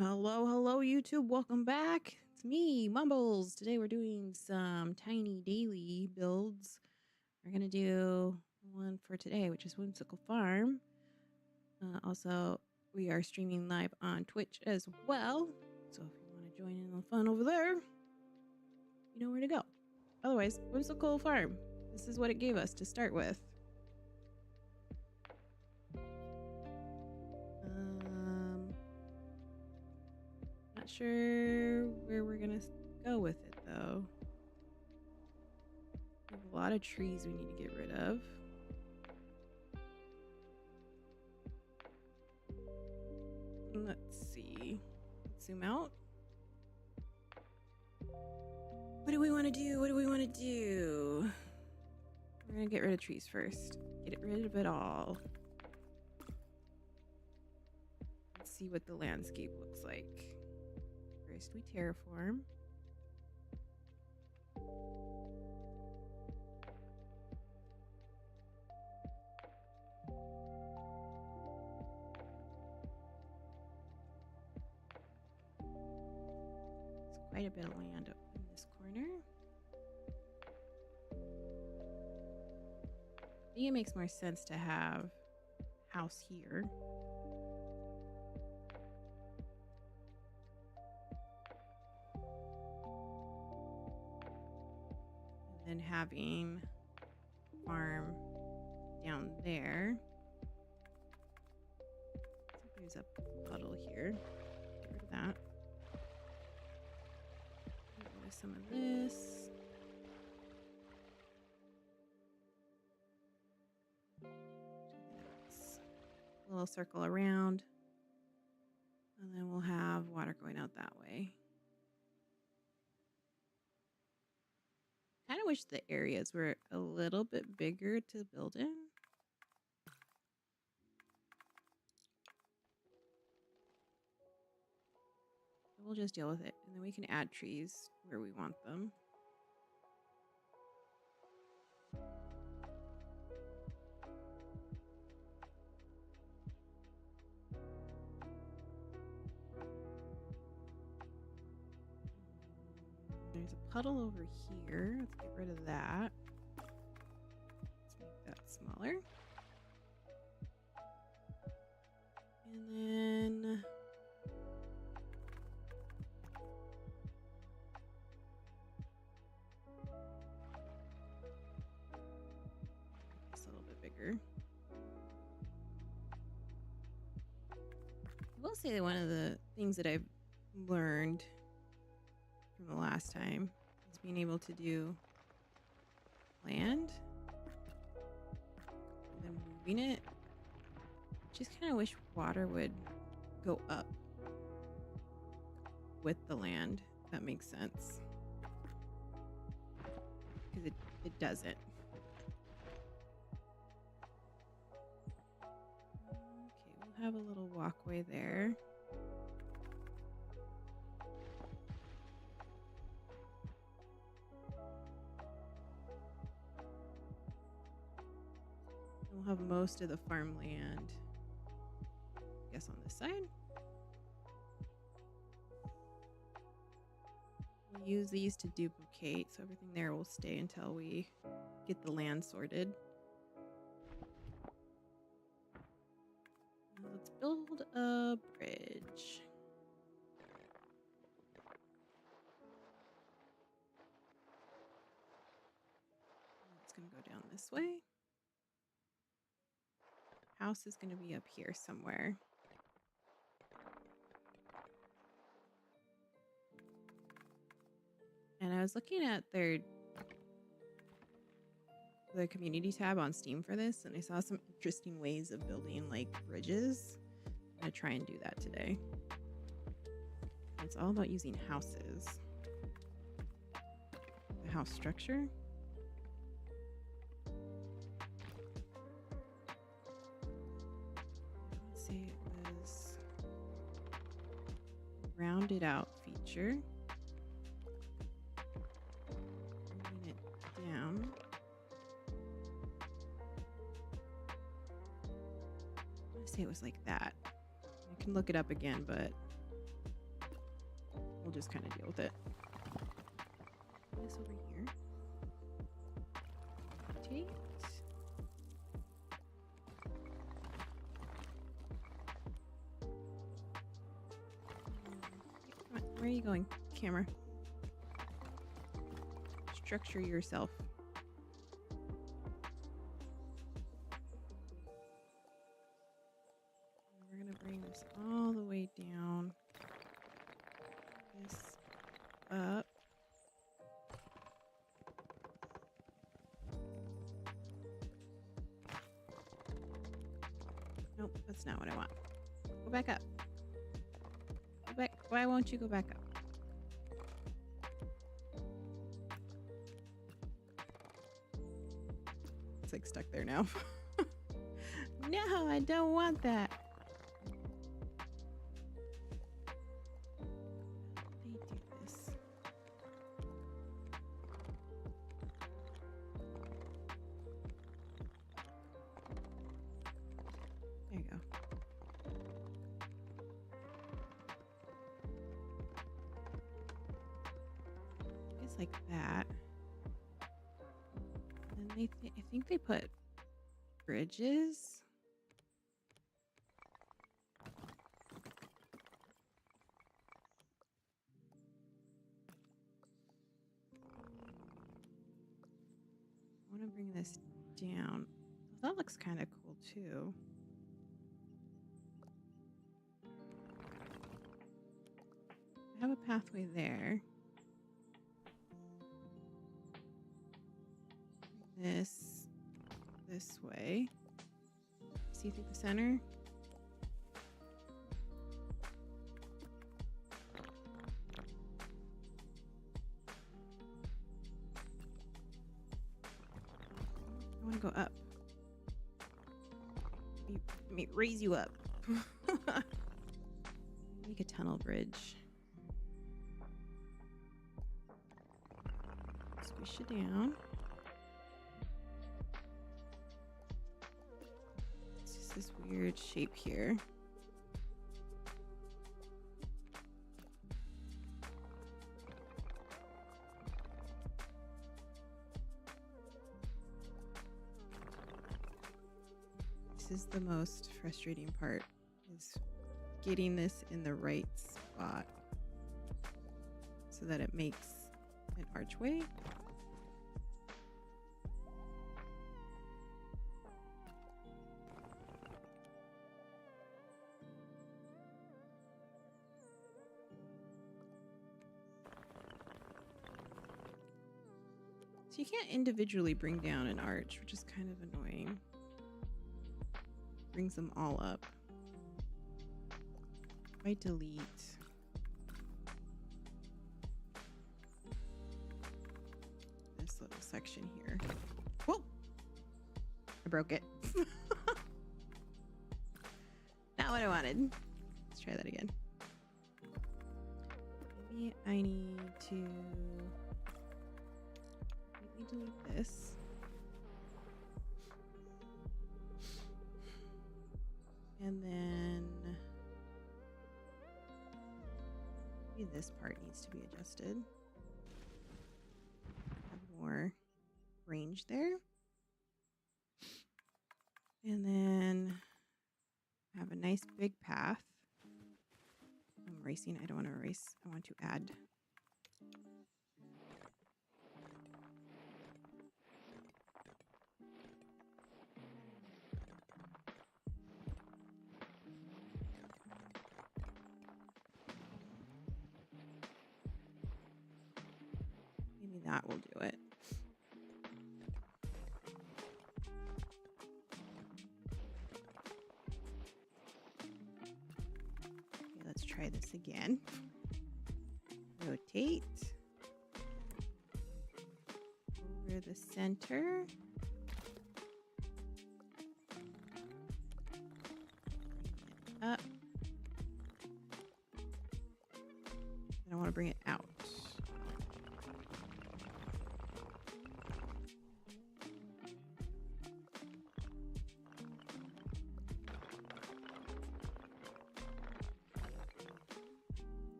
Hello, YouTube. Welcome back. It's me, Mumbles. Today we're doing some tiny daily builds. We're going to do one for today, which is Whimsical Farm. Also, we are streaming live on Twitch as well. So if you want to join in the fun over there, you know where to go. Otherwise, Whimsical Farm. This is what it gave us to start with. Not sure where we're gonna go with it though. We have a lot of trees we need to get rid of. Let's see. Let's zoom out. What do we want to do? What do we want to do? We're gonna get rid of trees first. Get rid of it all. Let's see what the landscape looks like. First, we terraform. There's quite a bit of land up in this corner. I think it makes more sense to have a house here. And having farm down there. So there's a puddle here. Get rid of that. Get rid of some of this. A little circle around. And then we'll have water going out that way. Kind of wish the areas were a little bit bigger to build in. We'll just deal with it, and then we can add trees where we want them. There's a puddle over here. Let's get rid of that. Let's make that smaller. And then it's a little bit bigger. I will say that one of the things that I've learned from the last time is being able to do land and then moving it. Just kind of wish water would go up with the land, if that makes sense. Because it doesn't. Okay, we'll have a little walkway there. We'll have most of the farmland, I guess, on this side. We'll use these to duplicate, so everything there will stay until we get the land sorted. Now let's build a bridge. It's going to go down this way. House is going to be up here somewhere. And I was looking at the community tab on Steam for this, and I saw some interesting ways of building like bridges. I'm going to try and do that today. It's all about using houses. The house structure. It was rounded out feature. Moving it down. I want to say it was like that. I can look it up again, but we'll just kind of deal with it. This over here. Rotate. Come on, where are you going, camera? Structure yourself. We're gonna bring this all the way down. This up. Nope, that's not what I want. Go back up. Go back. Why won't you go back up? It's like stuck there now. No, I don't want that. They do this. There you go. It's like that. And then I think they put bridges. I want to bring this down. That looks kind of cool too. I have a pathway there. This way. See through the center. I want to go up. Let me raise you up. Make a tunnel bridge. Squish it down. It's just this weird shape here. This is the most frustrating part, is getting this in the right spot so that it makes an archway. So you can't individually bring down an arch, which is kind of annoying. Brings them all up. If I delete this little section here. Whoa! I broke it. Not what I wanted. Let's try that again. Maybe I need to delete this. And then maybe this part needs to be adjusted. Have more range there. And then have a nice big path. I'm erasing. I don't want to erase. I want to add. That will do it. Okay, let's try this again. Rotate over the center. Bring it up. And I want to bring it out.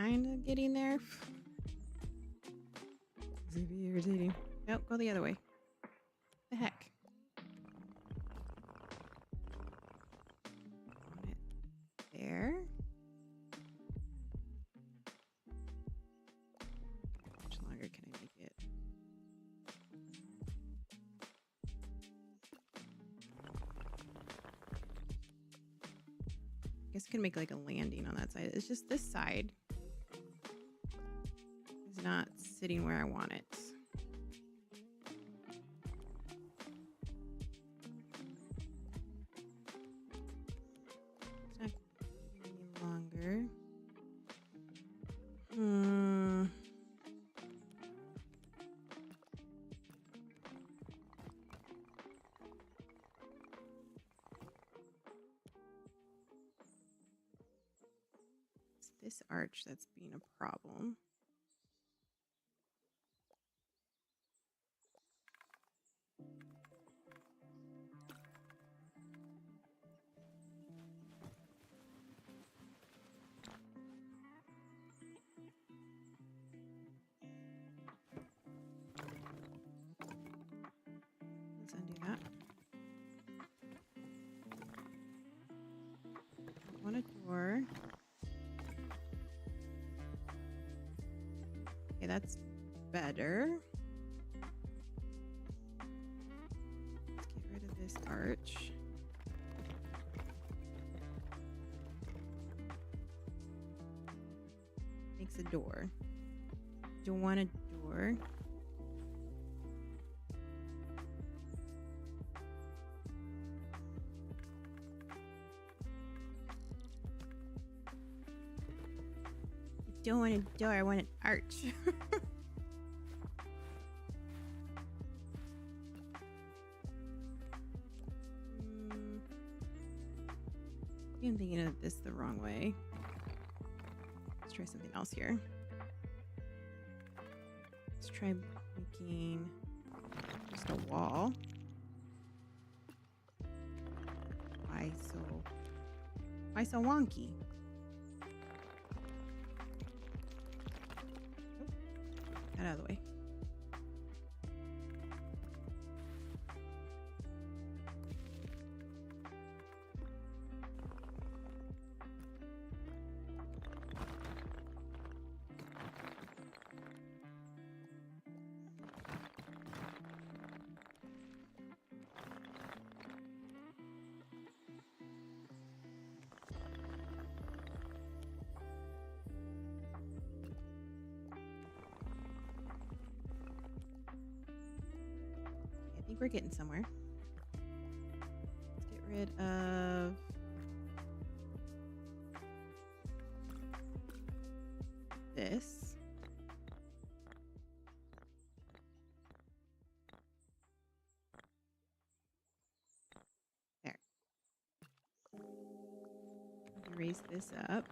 kind of getting there. It's be irritating. Nope, go the other way. The heck? Want it there. How much longer can I make it? I guess I can make like a landing on that side. It's just this side is not sitting where I want it. It's not any longer. It's this arch that's being a problem. Let's undo that. I want a door. Okay, that's better. Let's get rid of this arch. Makes a door. Don't want a door. I don't want a door, I want an arch. I'm thinking of this the wrong way. Let's try something else here. Let's try making just a wall. Why so wonky? Get out of the way. I think we're getting somewhere. Let's get rid of this. There. Raise this up.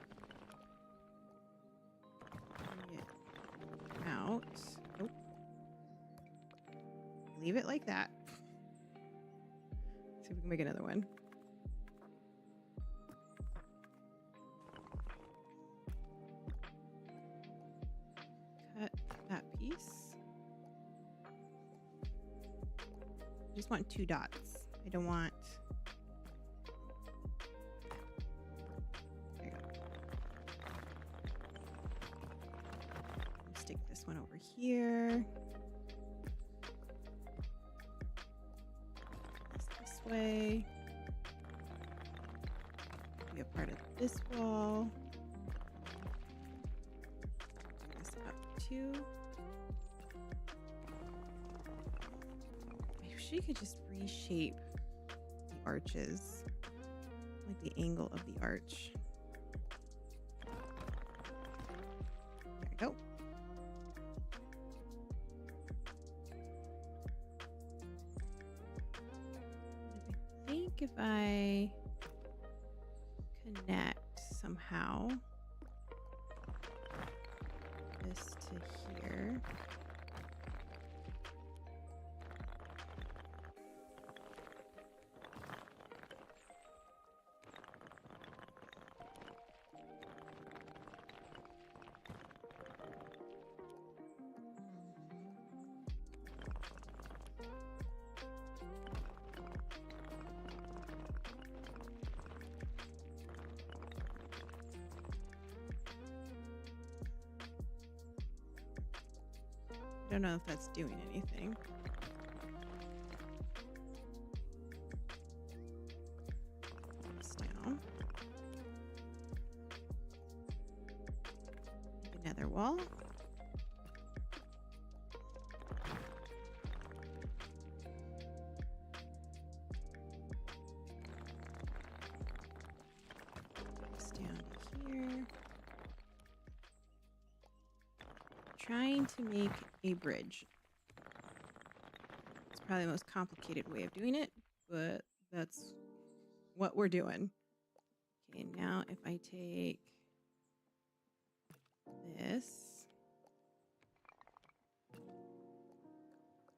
Bring it out. Nope. Leave it like that. See if we can make another one. Cut that piece. I just want 2 dots. I don't want... There you go. Stick this one over here. This way. Be a part of this wall. Bring this up too. I wish you could just reshape the arches, like the angle of the arch. There we go. I think if I connect somehow this to here. Don't know if that's doing anything. This down. Another wall. This down to here. Trying to make a bridge. It's probably the most complicated way of doing it, but that's what we're doing. Okay, now if I take this,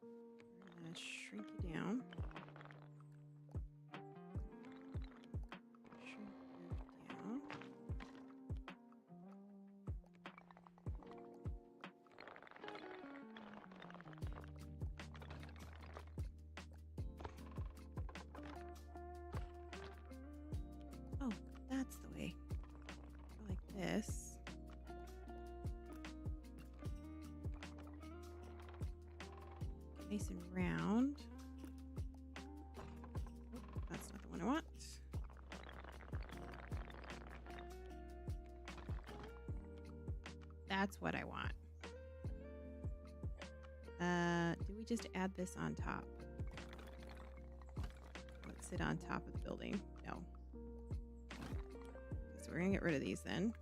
we're gonna shrink it down. Shrink it down. Oh, that's the way. Go like this. Get nice and round. Oh, that's not the one I want. That's what I want. Do we just add this on top? Let's sit on top of the building. No. So we're gonna get rid of these then.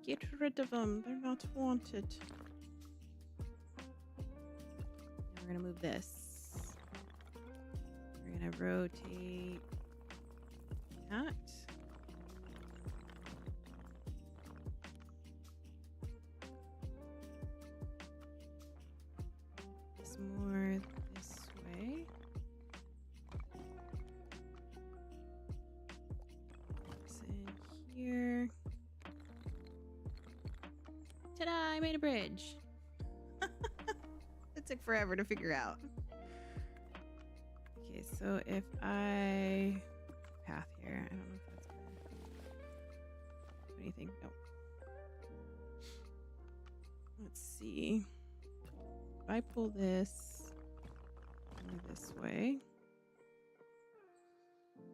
Get rid of them. They're not wanted. Now we're gonna move this. We're gonna rotate that. This more this way. This in here. Ta-da! I made a bridge. It took forever to figure out. Okay, so if I path here, I don't know if that's gonna do anything. Nope. Let's see. If I pull this this way,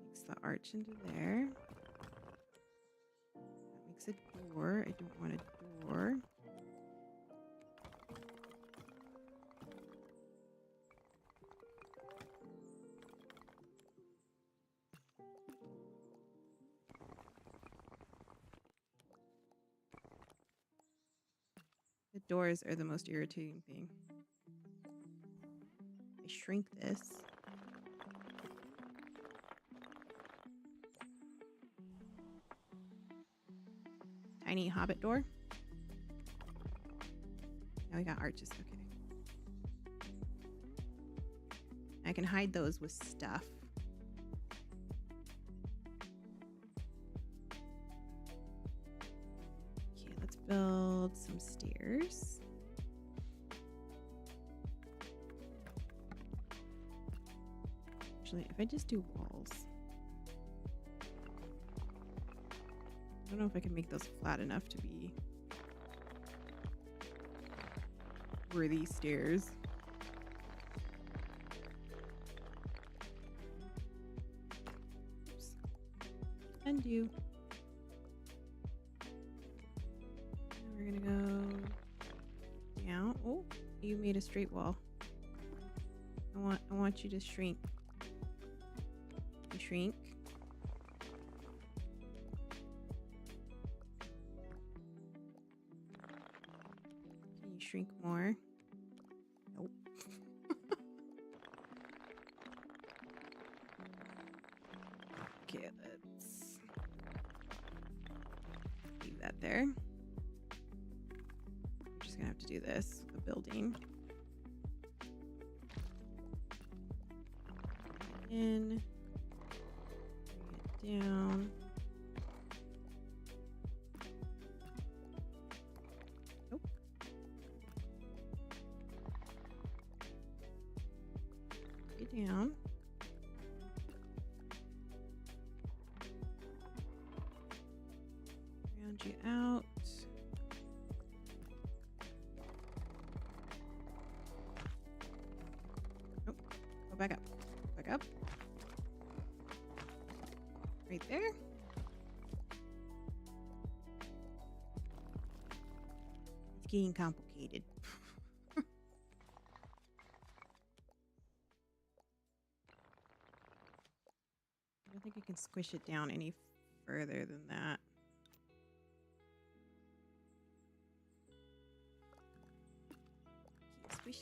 makes the arch into there. That makes a door. I don't want a door. The doors are the most irritating thing. I shrink this. Tiny hobbit door. Now we got arches. Okay. I can hide those with stuff. Okay, let's build some stairs. Actually, if I just do walls, I don't know if I can make those flat enough to be worthy stairs. Oops. Undo. And we're gonna go down. Oh, you made a straight wall. I want you to shrink. You shrink. Can you shrink more? Nope. Okay, let's leave that there. We're just gonna have to do this with the building. In, bring it down. Nope. Bring it down. Round you out. Oh, go back up. Back up. Right there. It's getting complicated. I don't think I can squish it down any further than that. Squish.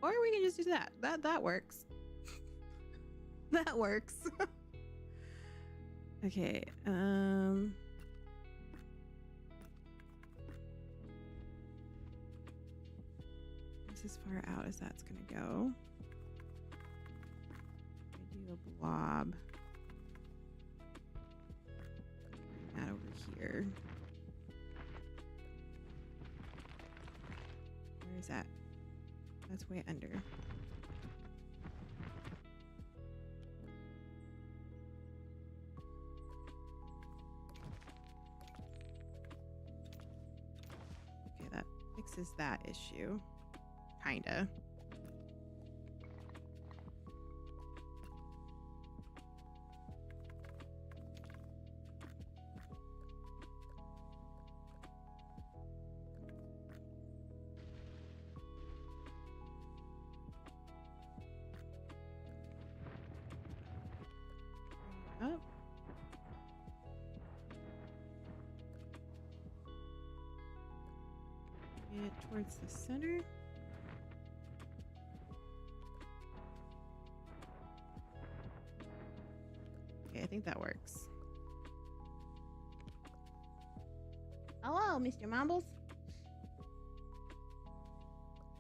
Or we can just do that. That works. That works. Okay. This is as far out as that's gonna go. I do a blob. Bring that over here. Where is that? That's way under. Okay, that fixes that issue. Kinda. Up. Get towards the center. Okay, I think that works. Hello, Mr. Mombles.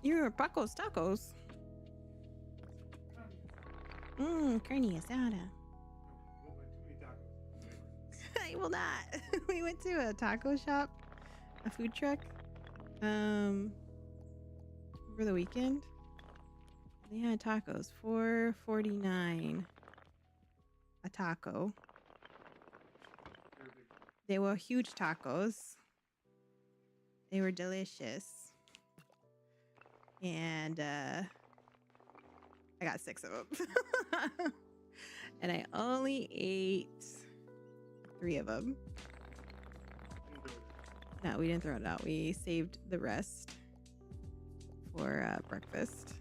You're tacos. Carne asada. I will not. We went to a taco shop, a food truck, over the weekend. They had tacos, $4.49 a taco. They were huge tacos. They were delicious. And I got 6 of them. And I only ate 3 of them. No, we didn't throw it out. We saved the rest for breakfast.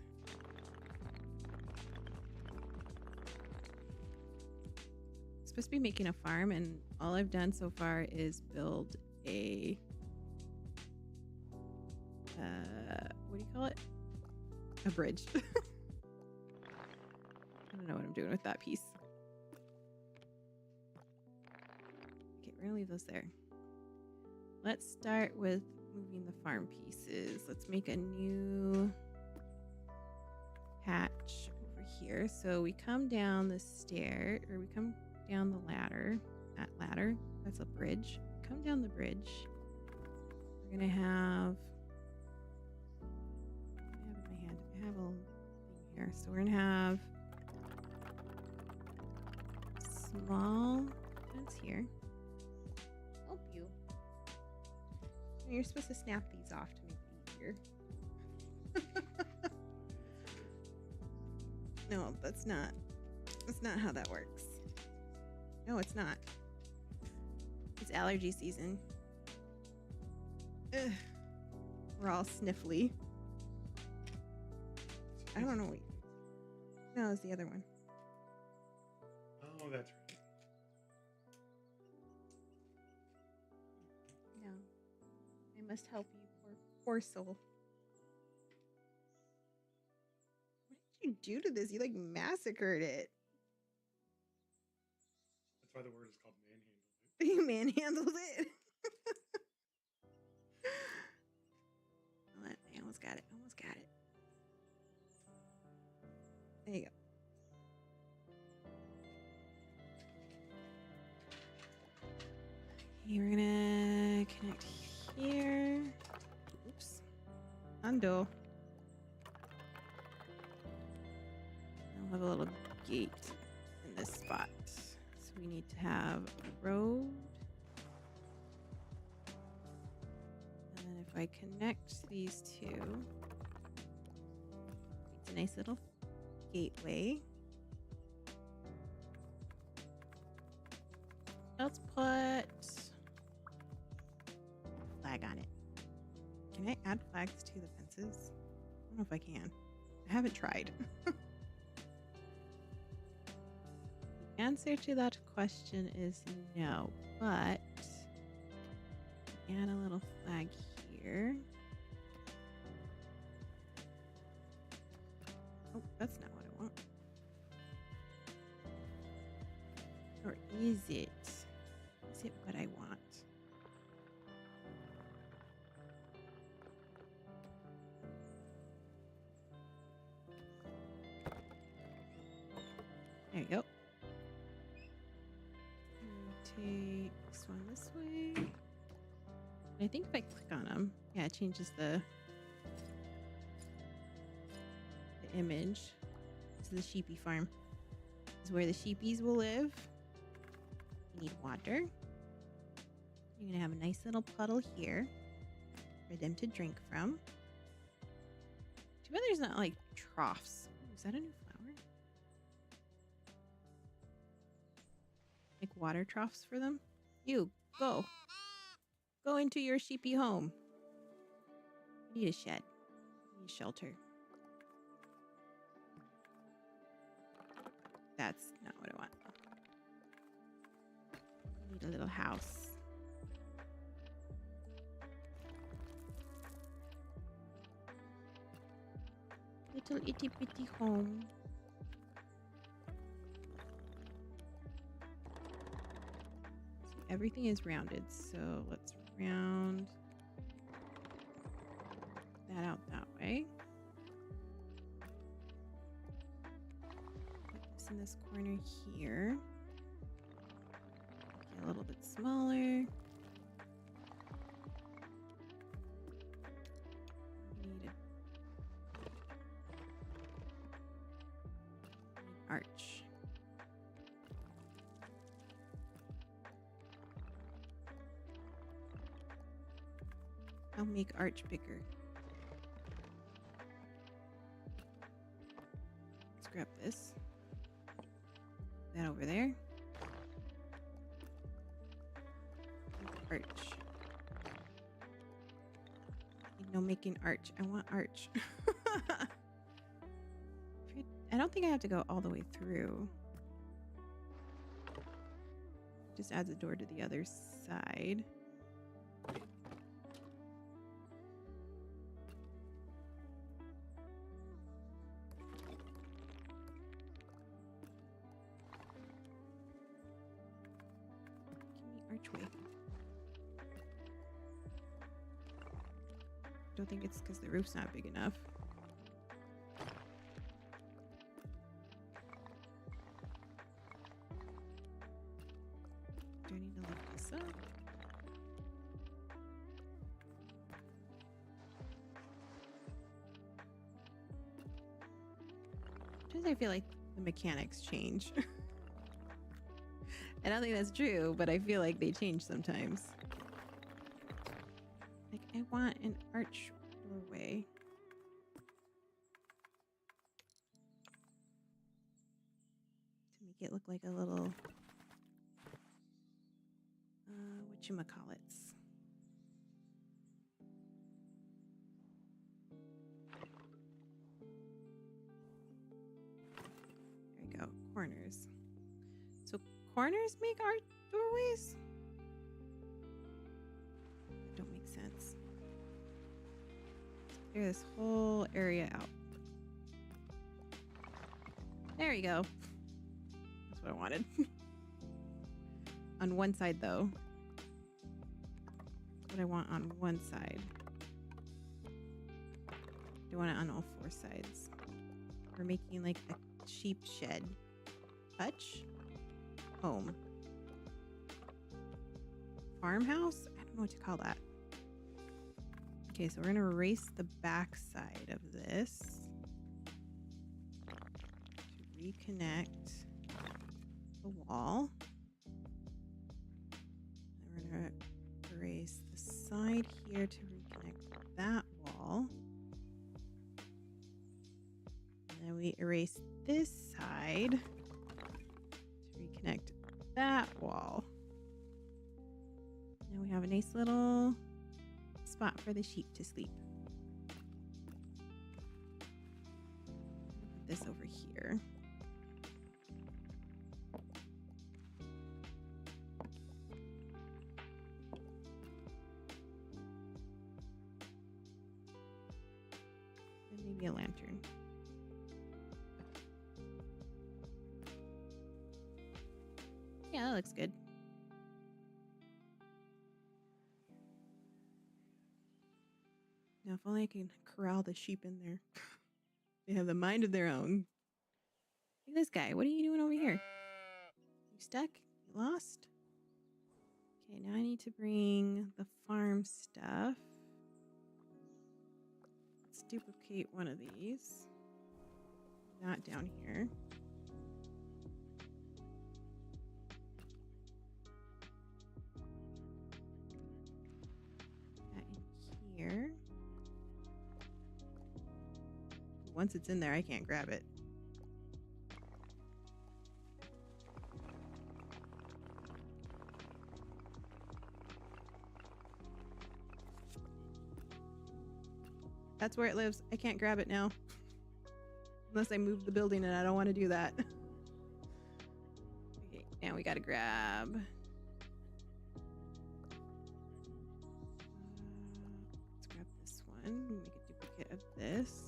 Supposed to be making a farm, and all I've done so far is build a what do you call it? A bridge. I don't know what I'm doing with that piece. Okay, we're gonna leave those there. Let's start with moving the farm pieces. Let's make a new hatch over here. So we come down the stair, or we come down the ladder. That ladder, that's a bridge. Come down the bridge. We're gonna have, I have it in my hand. I have a thing here. So we're gonna have small fence here. Help you. You're supposed to snap these off to make it easier. No, that's not how that works. No, it's not. It's allergy season. Ugh. We're all sniffly. I don't know. No, it's the other one. Oh, that's right. No. I must help you, poor soul. What did you do to this? You like massacred it. That's why the word is called manhandle. You manhandled it. I almost got it. There you go. Okay, we're gonna connect here. Oops. Undo. I'll have a little gate in this spot. So we need to have a road If I connect these two, it's a nice little gateway. Let's put a flag on it. Can I add flags to the fences? I don't know if I can. I haven't tried. The answer to that question is no, but add a little flag here. Oh, that's not what I want. Or is it? Is it what I want? There you go. Take this one this way. And I think if I click on them, yeah, it changes the image. This is the sheepy farm. This is where the sheepies will live. You need water. You're going to have a nice little puddle here for them to drink from. Too bad there's not like troughs. Ooh, is that a new flower? Like water troughs for them? You, go. Go into your sheepy home. You need a shed. You need shelter. That's not what I want. I need a little house. Little itty bitty home. See, everything is rounded, so let's round that out that way. Put this in this corner here. Get a little bit smaller. Arch. I'll make arch bigger. Let's grab this. That over there. Arch. No making arch. I want arch. I don't think I have to go all the way through. Just adds a door to the other side. Give me archway. Don't think it's because the roof's not big enough. Do I need to lift this up? Sometimes I feel like the mechanics change. I don't think that's true, but I feel like they change sometimes. Like, I want an arch doorway. To make it look like a little... whatchamacallits. There we go. Corners. So corners make art doorways? That don't make sense. Let's clear this whole area out. There you go. That's what I wanted. On one side, though. What I want on one side. I want it on all four sides. We're making like a sheep shed. Hutch? Home. Farmhouse? I don't know what to call that. Okay, so we're going to erase the back side of this to reconnect the wall. And we're going to erase the side here to reconnect erase this side to reconnect that wall. Now we have a nice little spot for the sheep to sleep. Put this over here. And maybe a lantern. Yeah, that looks good. Now, if only I can corral the sheep in there. They have the mind of their own. Look at this guy. What are you doing over here? You stuck? You lost? Okay, now I need to bring the farm stuff. Let's duplicate one of these. That down here. That in here. Once it's in there, I can't grab it. That's where it lives. I can't grab it now. Unless I move the building, and I don't want to do that. Okay, now we gotta grab... let's grab this one. Make a duplicate of this.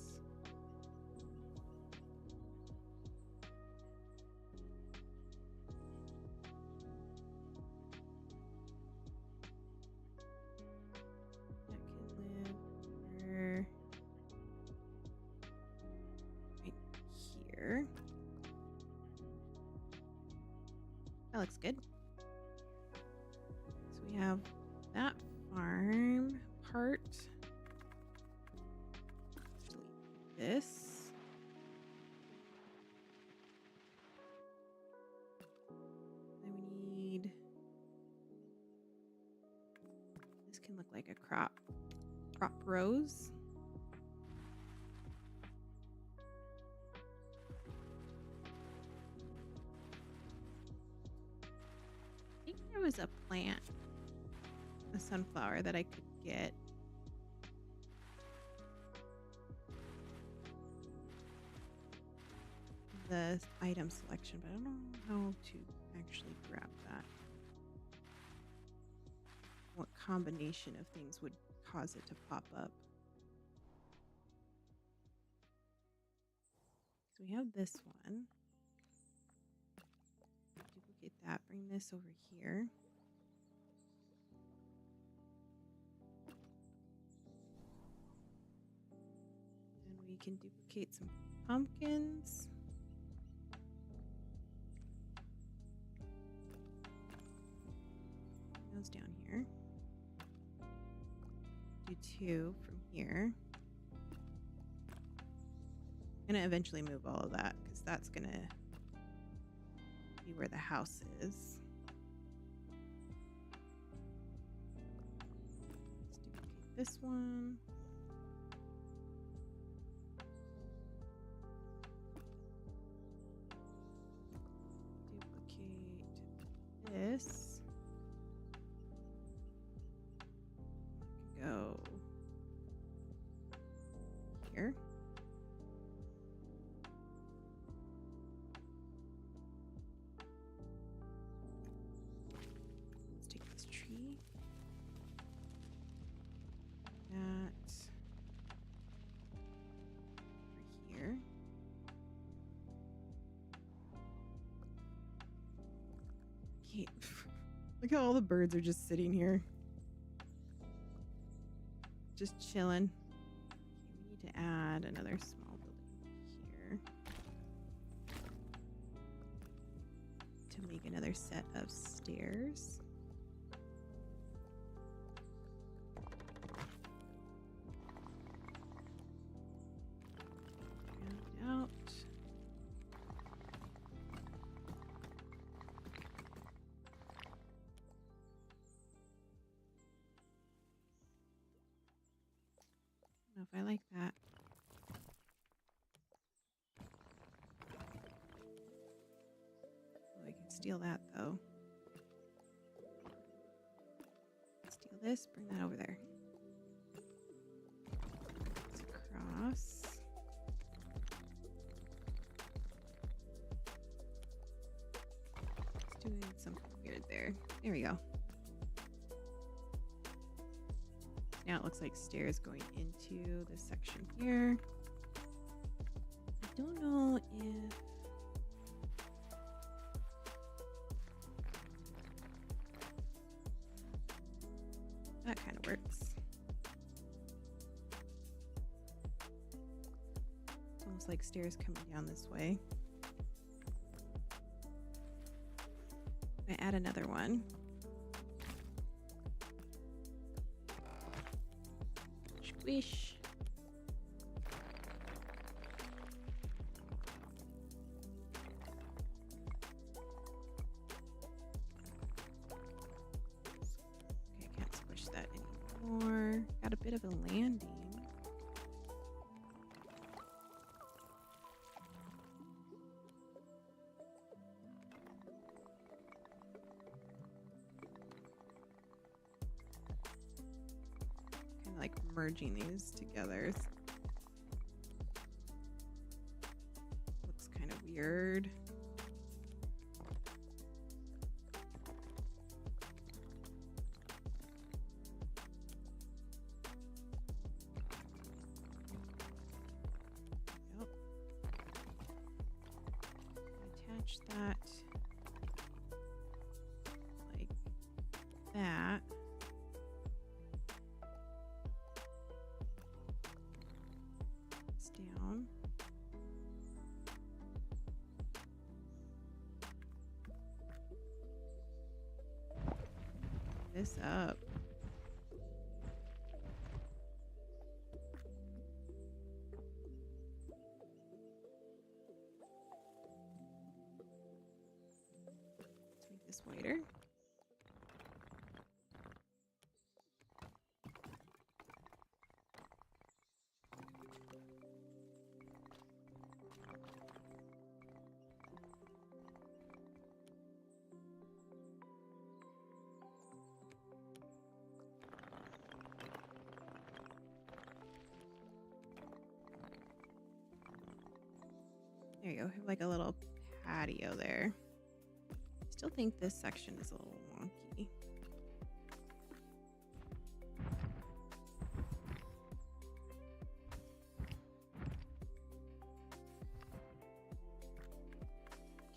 That looks good. So we have that farm part. Delete this. Then we need... this can look like a crop rows. There was a plant, a sunflower that I could get. The item selection, but I don't know how to actually grab that. What combination of things would cause it to pop up? So we have this one. Duplicate that, bring this over here. And we can duplicate some pumpkins. Bring those down here. Do two from here. I'm gonna eventually move all of that because that's gonna be where the house is. Let's duplicate this one. Duplicate this. Go here. Look how all the birds are just sitting here. Just chilling. Okay, we need to add another small building here to make another set of stairs. Round out. If I like that. steal that though. Steal this, bring that over there. It's across. It's doing something weird there. There we go. Now it looks like stairs going into this section here. I don't know if that kind of works. It's almost like stairs coming down this way. I add another one. Squish. Okay, I can't squish that anymore. Got a bit of a landing. Kind of like merging these together. Looks kind of weird. Yep. Attach that like that. It's down. This up. Let's make this wider. There you go. Have like a little patio there. Still think this section is a little wonky.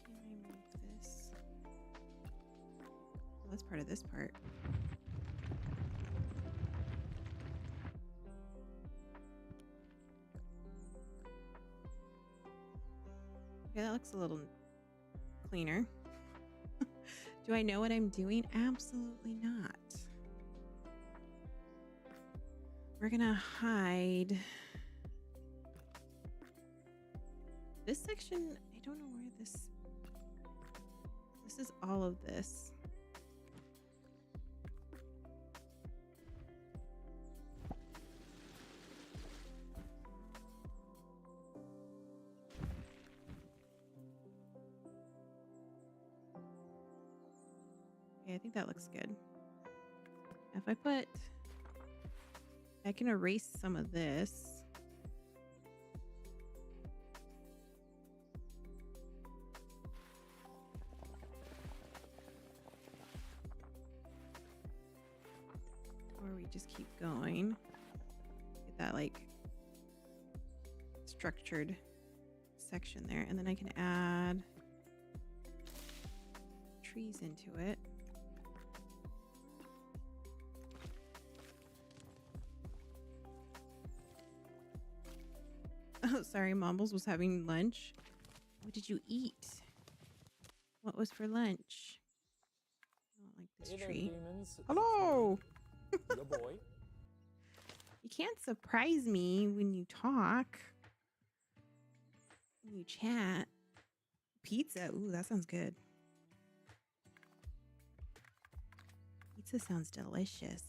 Can I move this? Well, that's part of this part. Okay, that looks a little cleaner. Do I know what I'm doing? Absolutely not. We're gonna hide this section. I don't know where this is all of this. Okay, I think that looks good. If I can erase some of this. Or we just keep going. Get that like structured section there. And then I can add trees into it. Oh, sorry, Mombles was having lunch. What did you eat? What was for lunch? I don't like this Hey there, tree. demons. Hello! Your boy. You can't surprise me when you talk. When you chat. Pizza. Ooh, that sounds good. Pizza sounds delicious.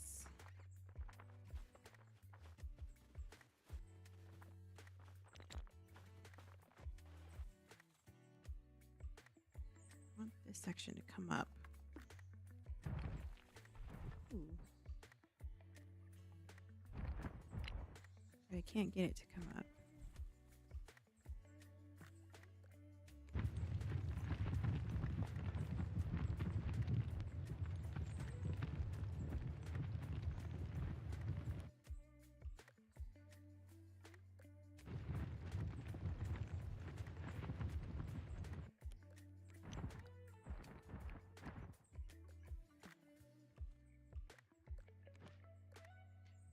I want this section come up. Ooh. But I can't get it to come up.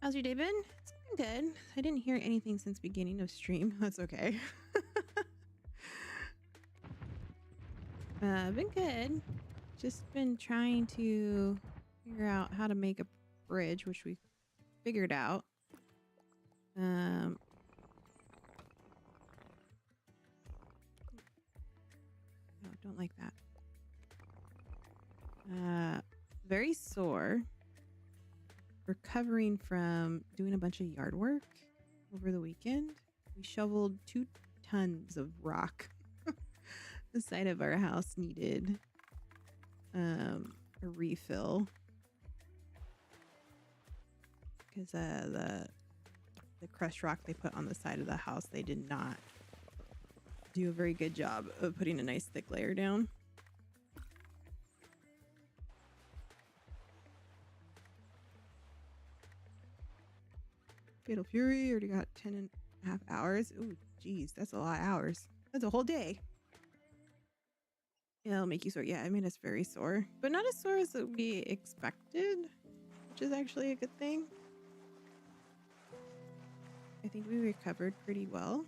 How's your day been? It's been good. I didn't hear anything since beginning of stream. That's okay. Been good. Just been trying to figure out how to make a bridge, which we figured out. No, don't like that. Very sore. Recovering from doing a bunch of yard work over the weekend. We shoveled 2 tons of rock. The side of our house needed a refill because the crushed rock they put on the side of the house, they did not do a very good job of putting a nice thick layer down. Fatal Fury already got 10.5 hours. Ooh, geez, that's a lot of hours. That's a whole day. Yeah, it'll make you sore. Yeah, I mean, it's very sore, but not as sore as we expected, which is actually a good thing. I think we recovered pretty well.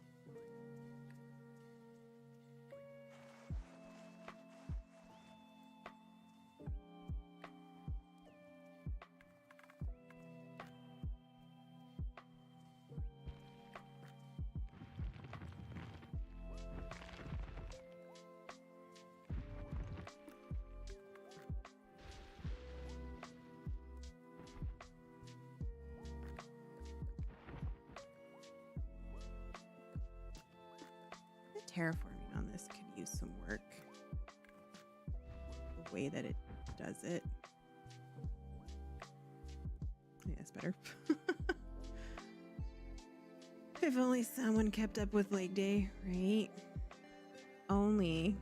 Terraforming on this could use some work. The way that it does it. Yeah, that's better. If only someone kept up with leg day, right? Only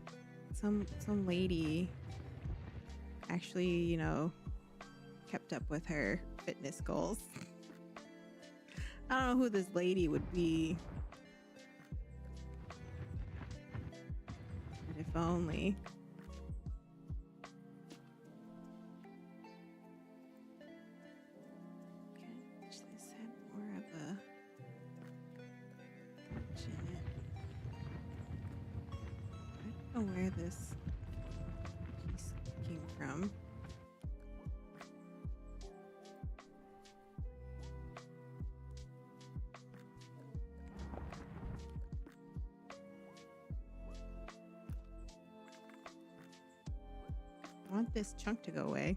some lady actually, you know, kept up with her fitness goals. I don't know who this lady would be. If only. Okay, this had more of a punch in it. I don't know where this piece came from. I want this chunk to go away.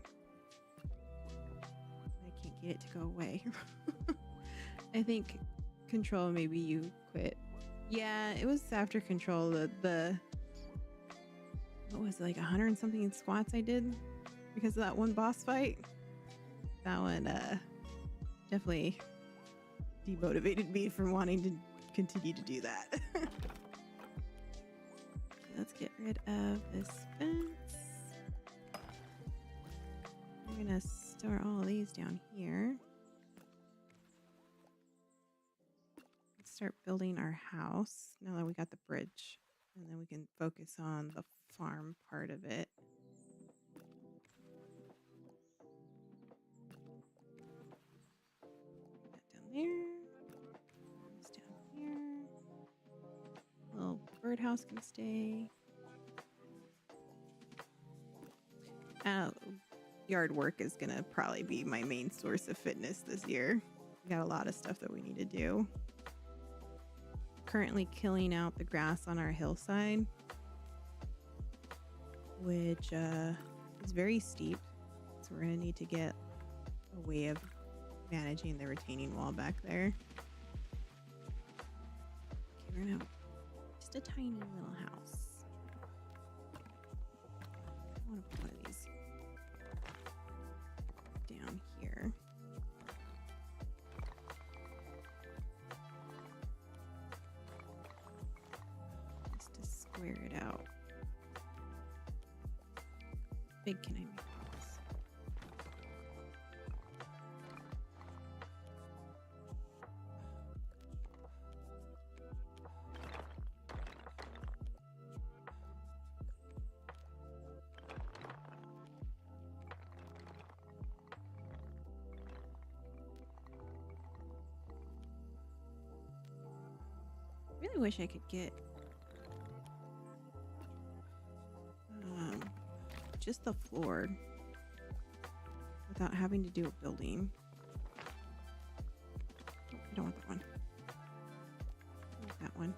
I can't get it to go away. I think control, maybe you quit. Yeah, it was after control. The what was it, like 100 and something squats I did because of that one boss fight. That one definitely demotivated me from wanting to continue to do that. Okay, let's get rid of this fence. I'm gonna store all of these down here. Let's start building our house now that we got the bridge, and then we can focus on the farm part of it. That down there. This down here. Little birdhouse can stay. Yard work is gonna probably be my main source of fitness this year. We got a lot of stuff that we need to do. Currently killing out the grass on our hillside, which is very steep. So we're gonna need to get a way of managing the retaining wall back there. Okay, we're gonna have just a tiny little house. I want to put one of these down here. Just to square it out. How big can I make this? I really wish I could get just the floor without having to do a building. Oh, I don't want that one. I want that one.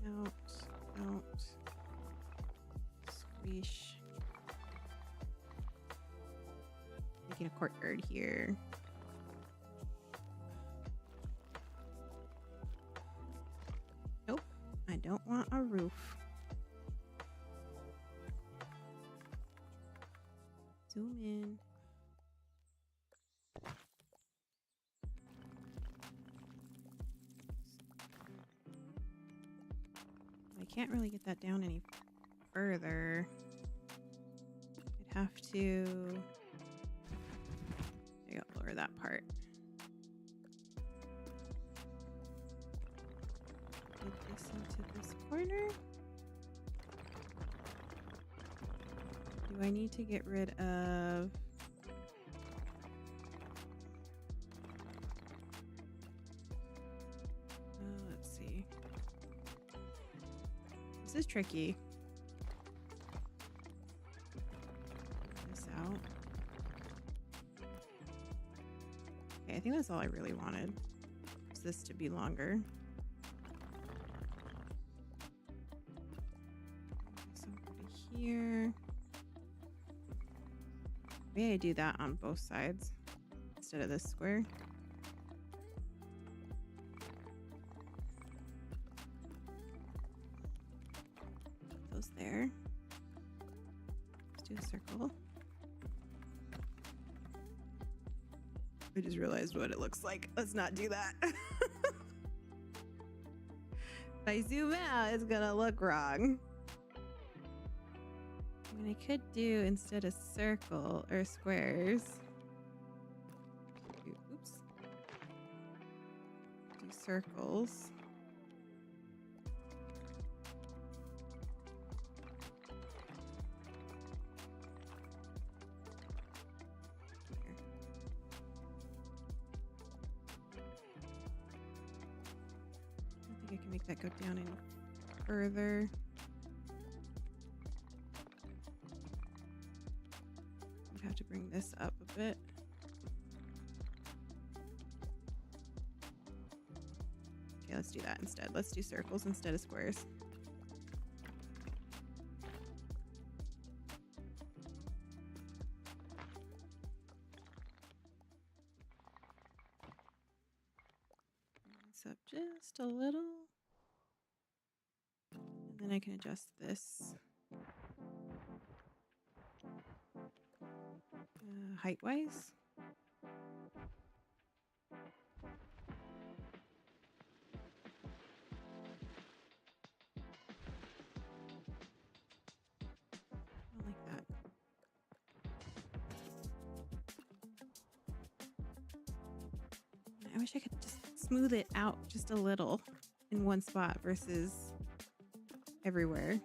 Down, out, squish. Making a courtyard here. Nope, I don't want a roof. Zoom in. I can't really get that down any further. I'd have to... There you go, lower that part. Put this into this corner. Do I need to get rid of... let's see. This is tricky. Get this out. Okay, I think that's all I really wanted. Is this to be longer. So over here. Maybe I do that on both sides instead of this square. Put those there. Let's do a circle. I just realized what it looks like. Let's not do that. If I zoom out, it's gonna look wrong. I mean, I could do instead of circle or squares. Oops. Do circles. I can make that go down any further. I'd have to bring this up a bit. Okay, let's do that instead. Let's do circles instead of squares. Bring this up just a little. And then I can adjust this height-wise. I don't like that. I wish I could just smooth it out just a little in one spot versus everywhere.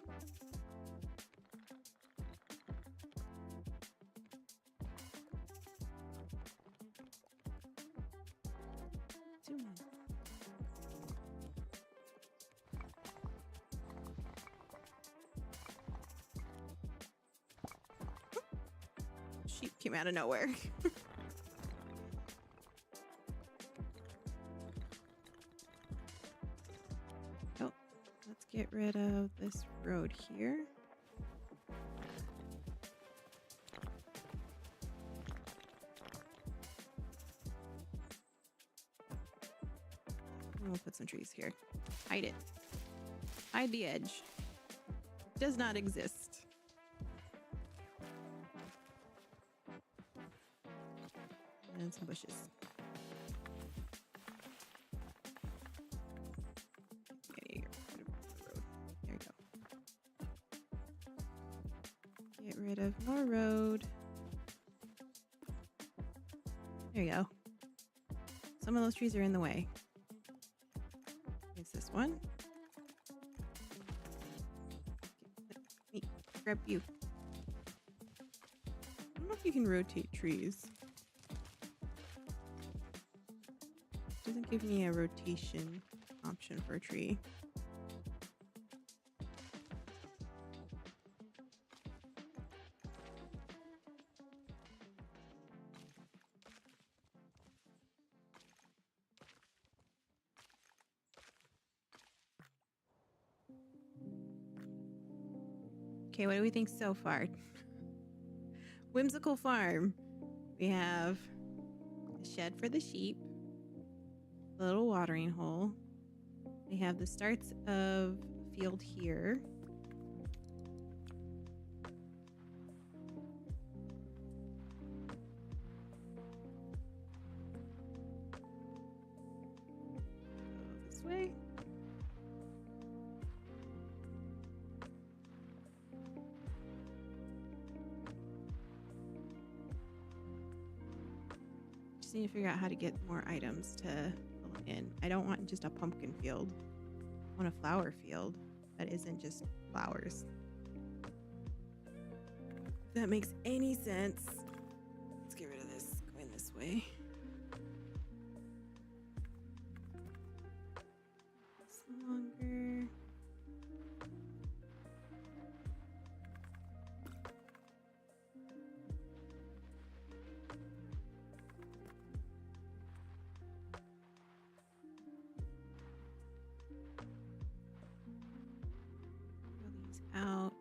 Sheep came out of nowhere. Oh, let's get rid of this road here. We'll put some trees here. Hide it. Hide the edge. Does not exist. And some bushes. Okay, there you go. Get rid of more road. There you go. Some of those trees are in the way. It's this one. Grab you. I don't know if you can rotate trees. It doesn't give me a rotation option for a tree. Okay, what do we think so far? Whimsical farm. We have a shed for the sheep, a little watering hole. We have the starts of field here. Go this way. Just need to figure out how to get more items to fill in. I don't want just a pumpkin field. I want a flower field that isn't just flowers. If that makes any sense. Let's get rid of this. Going this way. It's longer. Out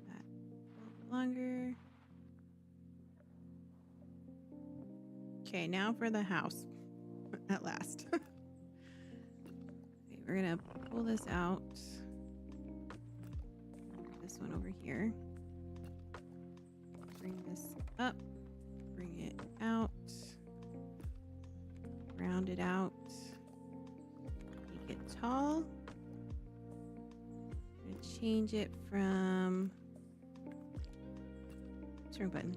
that a little bit longer. Okay, now for the house. At last. Okay, we're gonna pull this out. This one over here. Bring this up. Bring it out. Round it out. Make it tall. Change it from turn button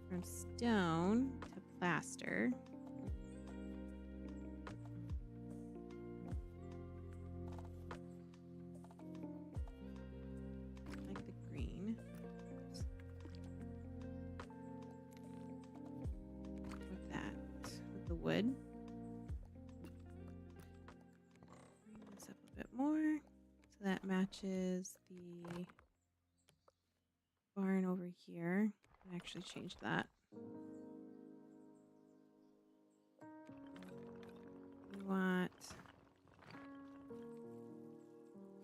from stone to plaster. I like the green. With that, with the wood. Bring this up a bit more. That matches the barn over here. I actually changed that. We want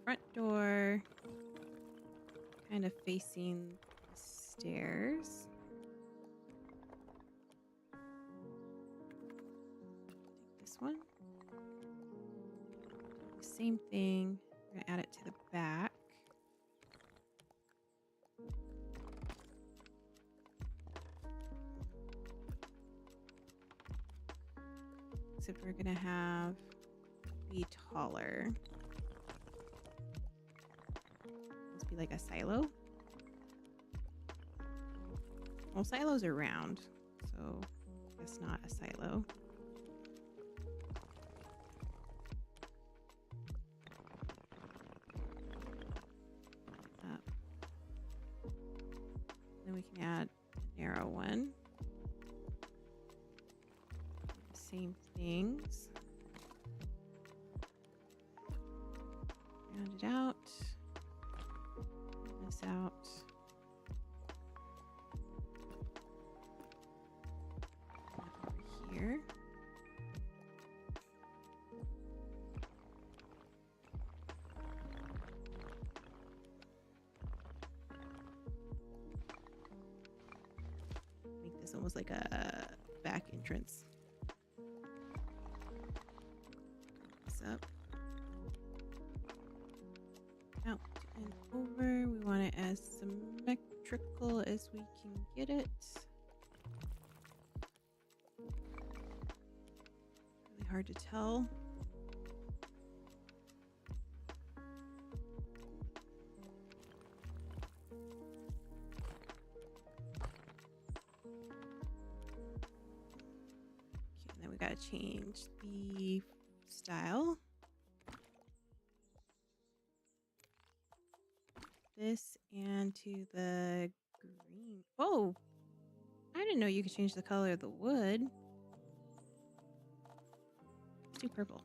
front door kind of facing the stairs. Take this one. Same thing. We're gonna add it to the back. Except we're gonna have be taller. Must be like a silo. Well, silos are round, so I guess not a silo. Then we can add a narrow one. Same things. Round it out. Round this out. Over here. Make this almost like a back entrance. this up. Out and over. We want it as symmetrical as we can get it. Really hard to tell. Okay, and then we gotta change the style. This and to the green. Oh, I didn't know you could change the color of the wood. Let's do purple.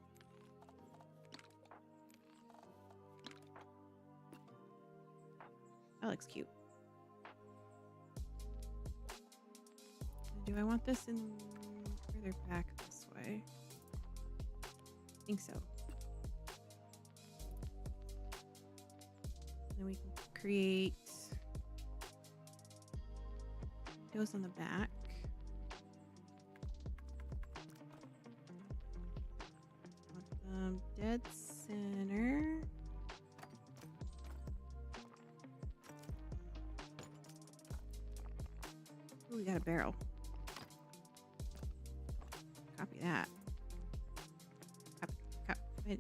That looks cute. Do I want this in further back this way? I think so. Then we can create windows on the back. Want them dead center. Oh, we got a barrel. Copy that. Copy. Okay,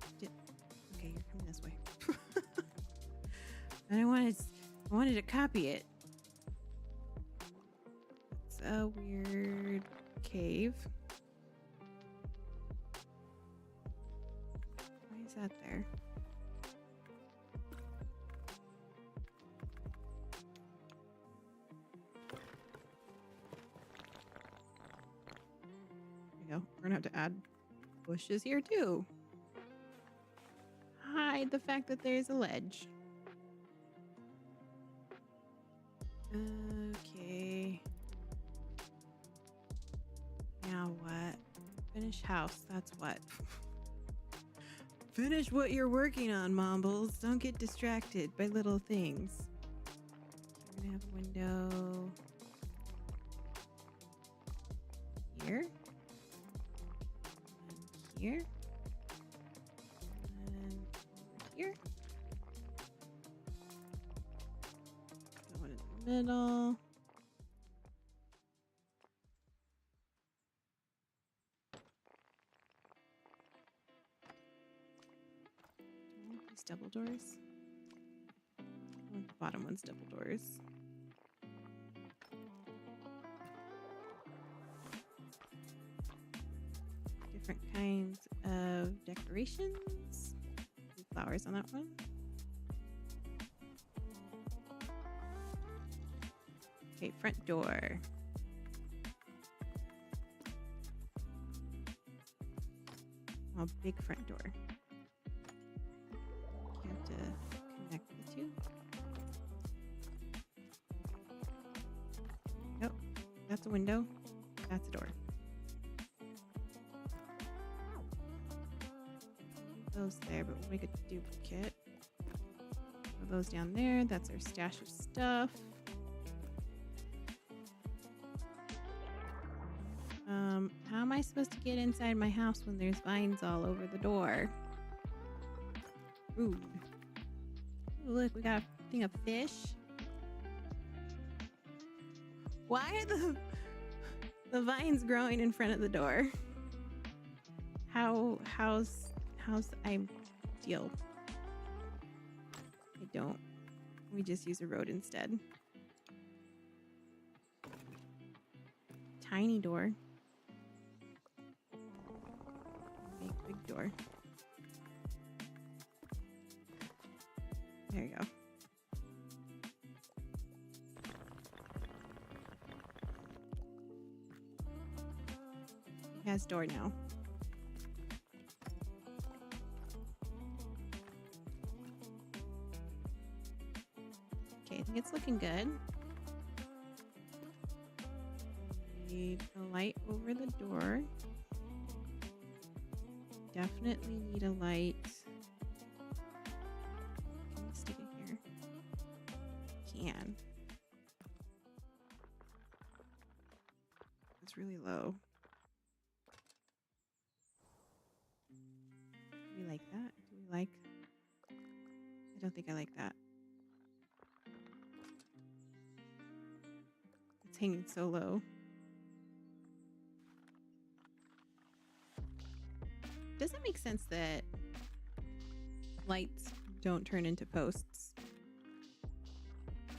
you're coming this way. I wanted to copy it. It's a weird cave. Why is that there? There we go. We're gonna have to add bushes here too. Hide the fact that there's a ledge. Okay. Now what? Finish house. That's what. Finish what you're working on, mombles. Don't get distracted by little things. We're gonna have a window here. And here. And here. One in the middle. These double doors. The bottom one's double doors. Different kinds of decorations. Flowers on that one. Okay, front door. Oh, big front door. You have to connect the two. Nope, that's a window. That's a door. Those there, but we'll make a duplicate. Put those down there. That's our stash of stuff. How am I supposed to get inside my house when there's vines all over the door? Rude. Ooh, look, we got a thing of fish. Why are the vines growing in front of the door? How's I deal? I don't. We just use a road instead. Tiny door. Big door. There you go. He has door now. Okay, I think it's looking good. Need a light over the door. Definitely need a light. Can we stick it here? Can. It's really low. We like that? Do we like... I don't think I like that. It's hanging so low. Does it make sense that lights don't turn into posts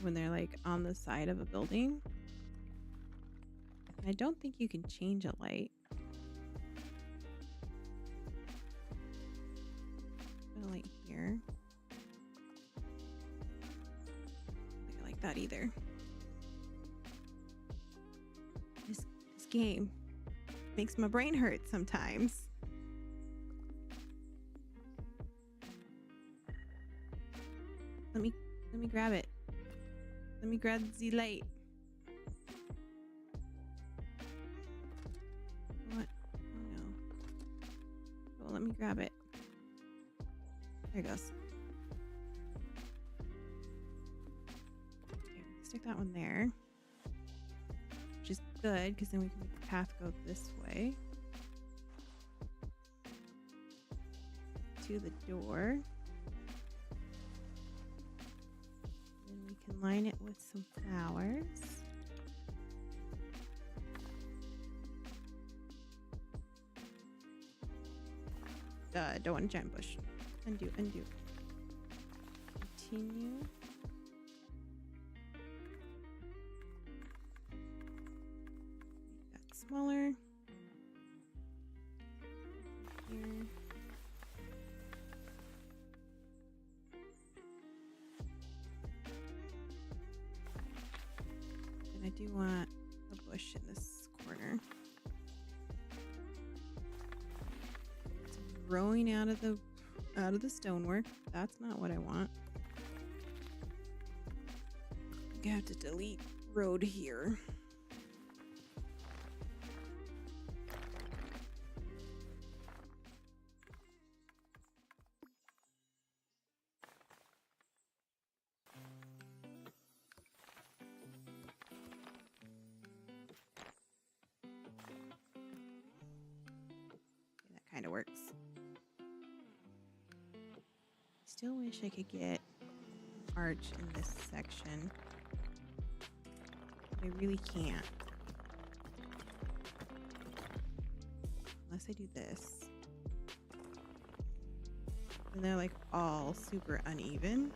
when they're like on the side of a building? I don't think you can change a light. Put a light here. I don't like that either. This game makes my brain hurt sometimes. Let me grab it. Let me grab the light. What? Oh no. Oh, let me grab it. There it goes. Okay, stick that one there. Which is good because then we can make the path go this way. To the door. Can line it with some flowers. Don't want a giant bush. Undo, undo. Continue. Make that smaller. Here. I do want a bush in this corner. It's growing out of the stonework. That's not what I want. I have to delete road here. Kind of works. Still wish I could get an arch in this section. But I really can't. Unless I do this. And they're like all super uneven.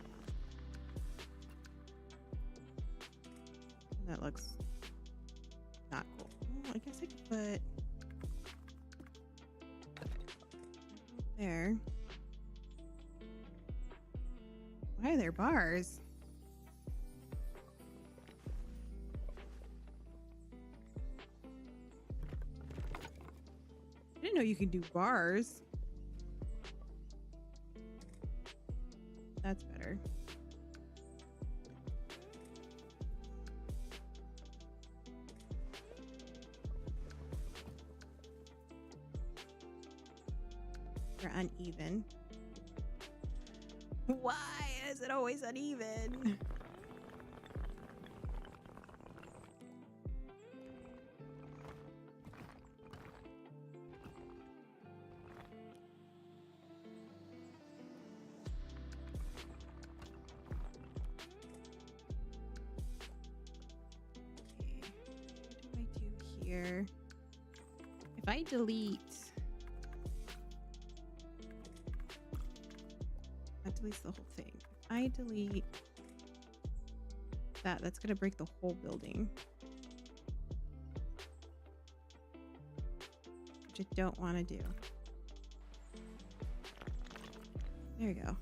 And that looks not cool. Oh, I guess I could put there. Why are there bars? I didn't know you could do bars. That's better. They're uneven. Why is it always uneven? Okay, what do I do here? If I delete... That deletes the whole thing. If I delete that, that's gonna break the whole building. Which I don't want to do. There you go.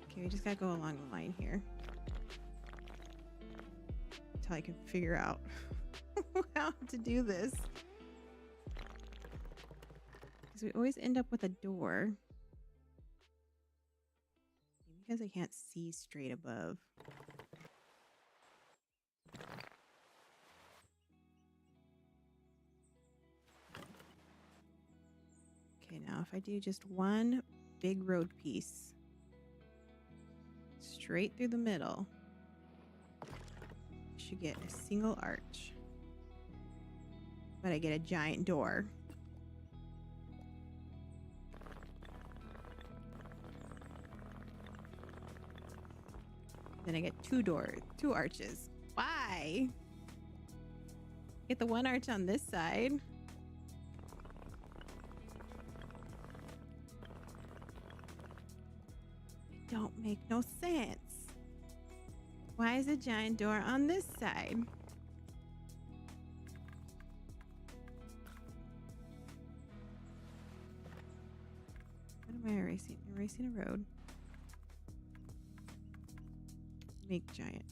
Okay, we just gotta go along the line here. Until I can figure out how to do this. Because we always end up with a door. Because I can't see straight above. Okay, now if I do just one big road piece straight through the middle, should get a single arch. But I get a giant door. Then I get two arches. Why? Get the one arch on this side. It don't make no sense. Why is a giant door on this side? What am I erasing? Erasing a road. Make giant.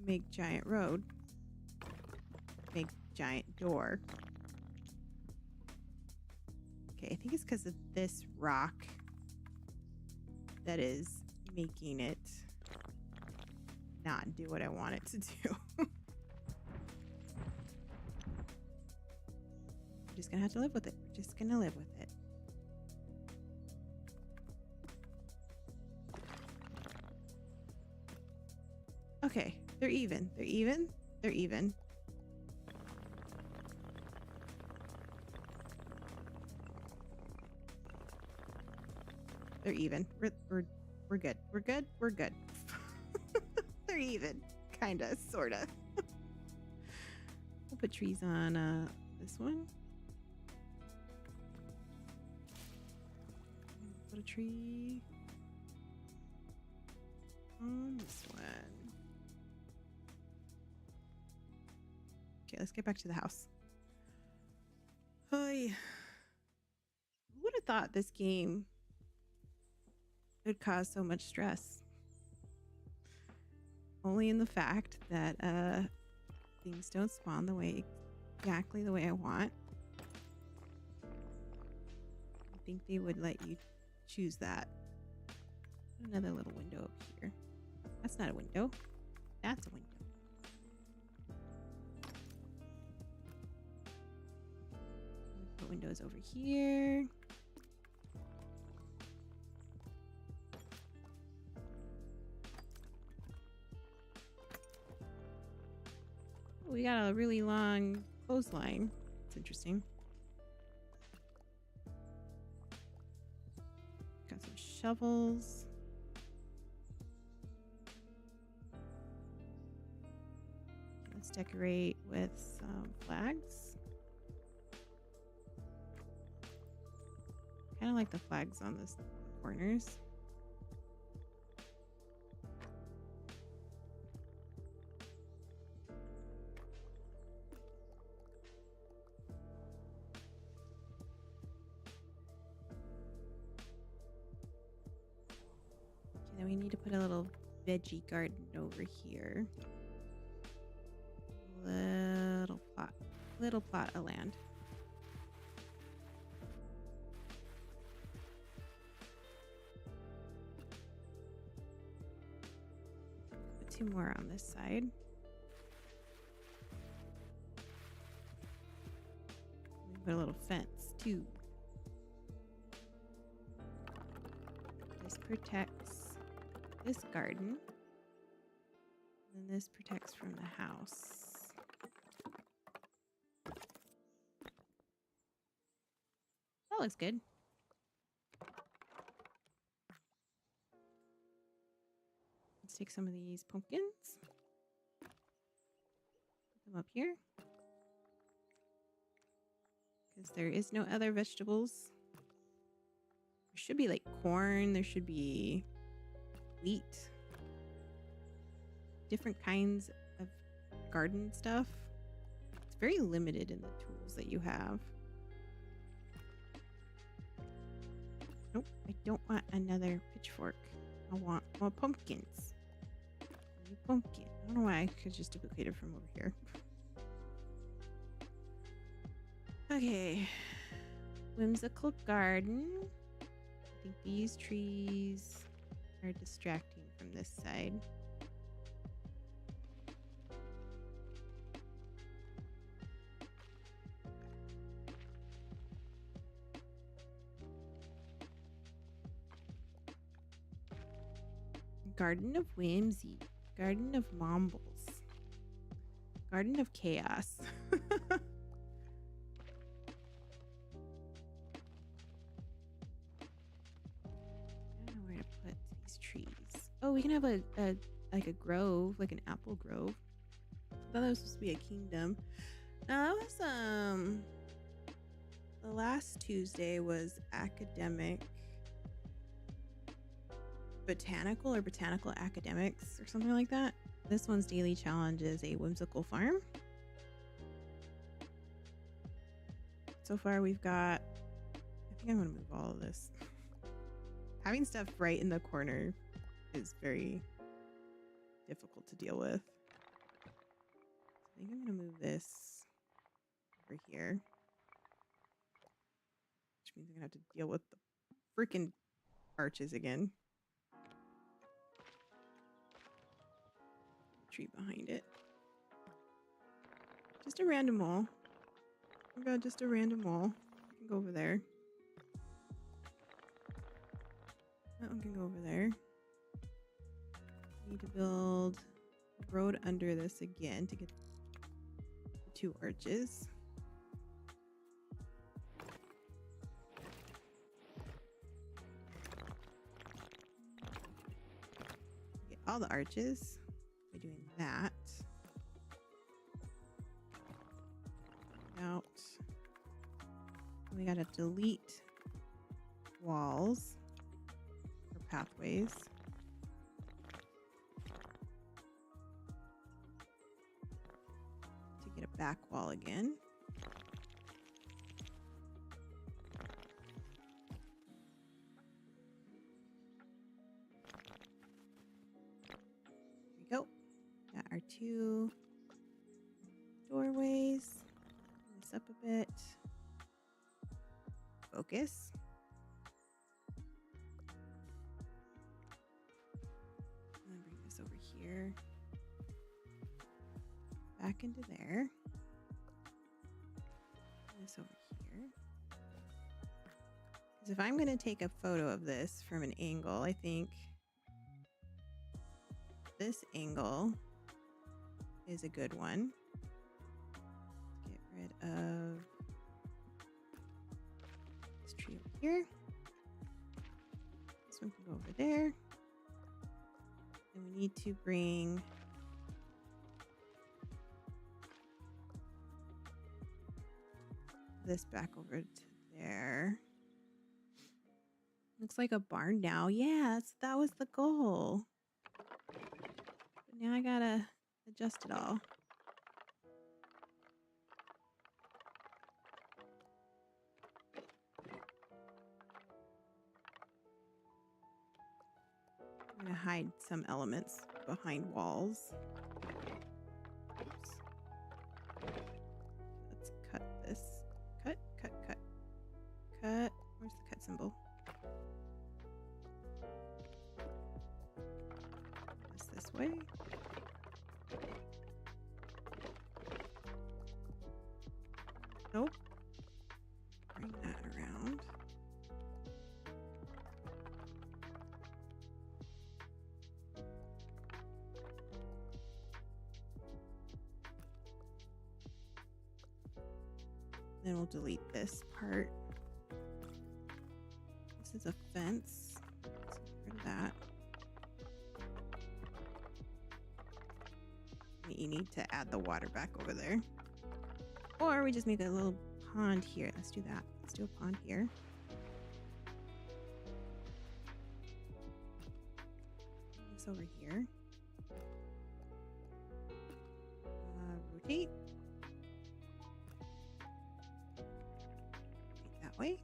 Make giant road. Make giant door. Okay, I think it's because of this rock that is making it not do what I want it to do. I'm just gonna have to live with it. We're just gonna live with it. Okay, they're even. They're even. They're even. They're even. We're good. We're good. We're good. They're even. Kinda. Sorta. We'll put trees on this one. Put a tree on this one. Okay, let's get back to the house. Hi. Who would have thought this game would cause so much stress? Only in the fact that things don't spawn exactly the way I want. I think they would let you choose that. Another little window up here. That's not a window. That's a window. Put windows over here. We got a really long clothesline. It's interesting. Got some shovels. Let's decorate with some flags. Kind of like the flags on the corners. Then we need to put a little veggie garden over here. Little plot of land. Put two more on this side. Put a little fence too. This protects this garden, and this protects from the house. That looks good. Let's take some of these pumpkins, put them up here, because there is no other vegetables. There should be like corn, there should be wheat, different kinds of garden stuff. It's very limited in the tools that you have. Nope, I don't want another pitchfork. I want more pumpkins. Pumpkin. I don't know why I could just duplicate it from over here. Okay. Whimsical garden. I think these trees are distracting from this side. Garden of Whimsy, Garden of Mombles, Garden of Chaos. I don't know where to put these trees. Oh, we can have a like a grove, like an apple grove. I thought that was supposed to be a kingdom. No, that was the last Tuesday was academic botanical or botanical academics or something like that. This one's daily challenge is a whimsical farm. So far we've got, I think I'm gonna move all of this. Having stuff right in the corner is very difficult to deal with. I think I'm gonna move this over here, which means I'm gonna have to deal with the freaking arches again. Tree behind it. Just a random wall. We've got just a random wall. I can go over there. That one can go over there. Need to build a road under this again to get the 2 arches. Get all the arches by doing that. Out. We gotta delete walls or pathways. To get a back wall again. There we go. Got our 2 doorways. Bring this up a bit. Focus. And then bring this over here. Back into there. Bring this over here. Because if I'm going to take a photo of this from an angle, I think this angle is a good one. Get rid of this tree over here. This one can go over there. And we need to bring this back over to there. Looks like a barn now. Yes, that was the goal. But now I gotta adjust it all. I'm gonna hide some elements behind walls. Oops. Let's cut this. Cut, cut, cut. Cut. Where's the cut symbol? This way. Nope. Bring that around. Then we'll delete this part. This is a fence. Let's get rid of that. You need to add the water back over there. Or we just make a little pond here. Let's do that. Let's do a pond here. This over here. Rotate. That way.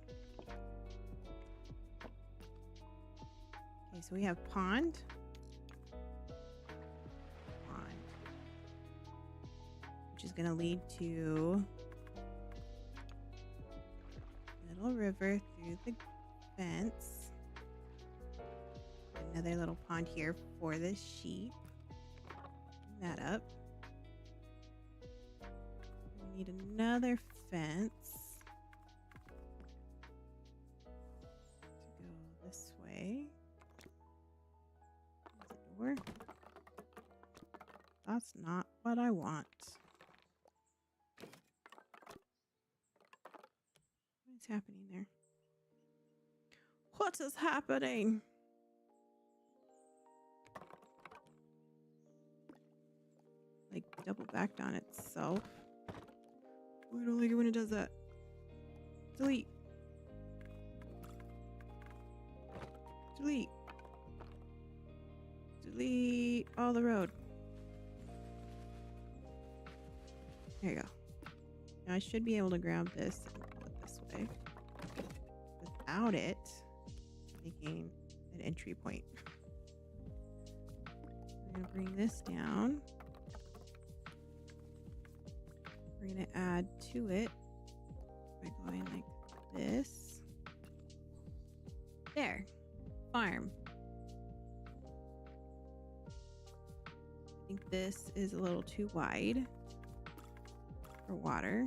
Okay, so we have pond. Which is going to lead to a little river through the fence. Another little pond here for the sheep. Bring that up. We need another fence to go this way. That's not what I want. What is happening there? What is happening? Like double backed on itself. I don't like it when it does that. Delete. Delete. Delete all the road. There you go. Now I should be able to grab this and pull it this way without it making an entry point. I'm going to bring this down. We're going to add to it by going like this. There. Farm. I think this is a little too wide for water.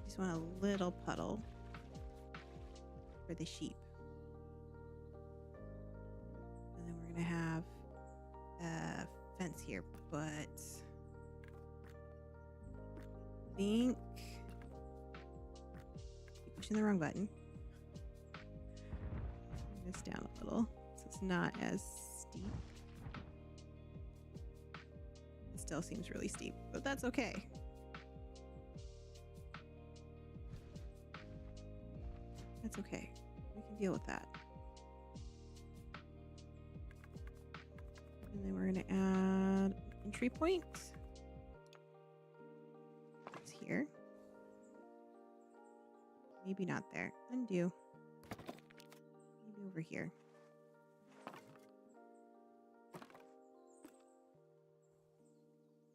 Just want a little puddle for the sheep. And then we're going to have a fence here, but I think keep pushing the wrong button. Bring this down a little so it's not as steep. It still seems really steep, but that's okay. That's okay. We can deal with that. And then we're going to add an entry point. It's here. Maybe not there. Undo. Maybe over here.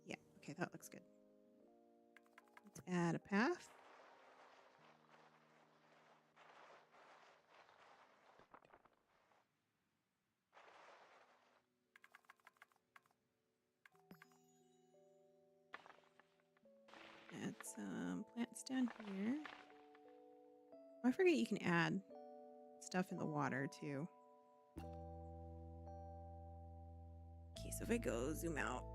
Yeah, okay, that looks good. Let's add a path. Add some plants down here. Oh, I forget you can add stuff in the water too. Okay, so if I go zoom out.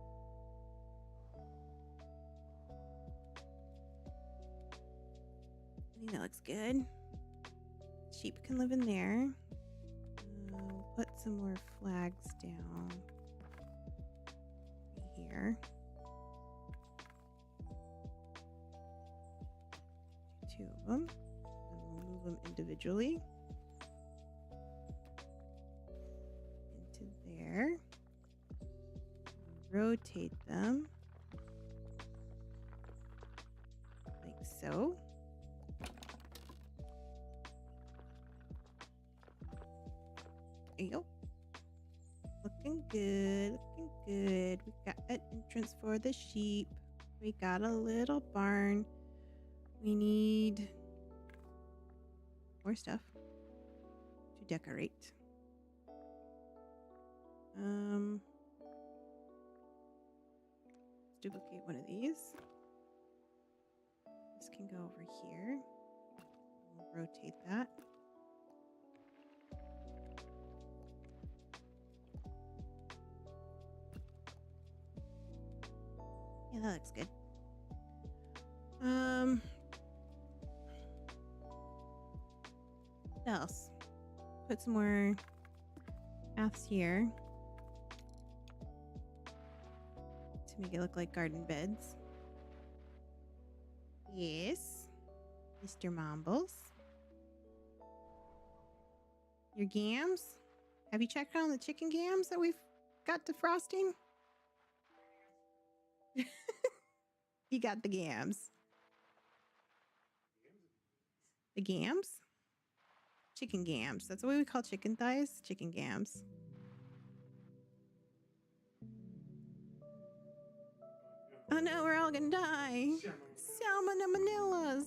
I think that looks good. Sheep can live in there. We'll put some more flags down here. Two of them. And we'll move them individually into there. Rotate them like so. There you go. Looking good, looking good. We got an entrance for the sheep. We got a little barn. We need more stuff to decorate. Let's duplicate one of these. This can go over here. We'll rotate that. Yeah, that looks good. What else? Put some more paths here to make it look like garden beds. Yes, Mr. Mombles. Your gams? Have you checked on the chicken gams that we've got defrosting? You got the gams. The gams? Chicken gams. That's what we call chicken thighs. Chicken gams. Oh no, we're all gonna die. Salmonellas.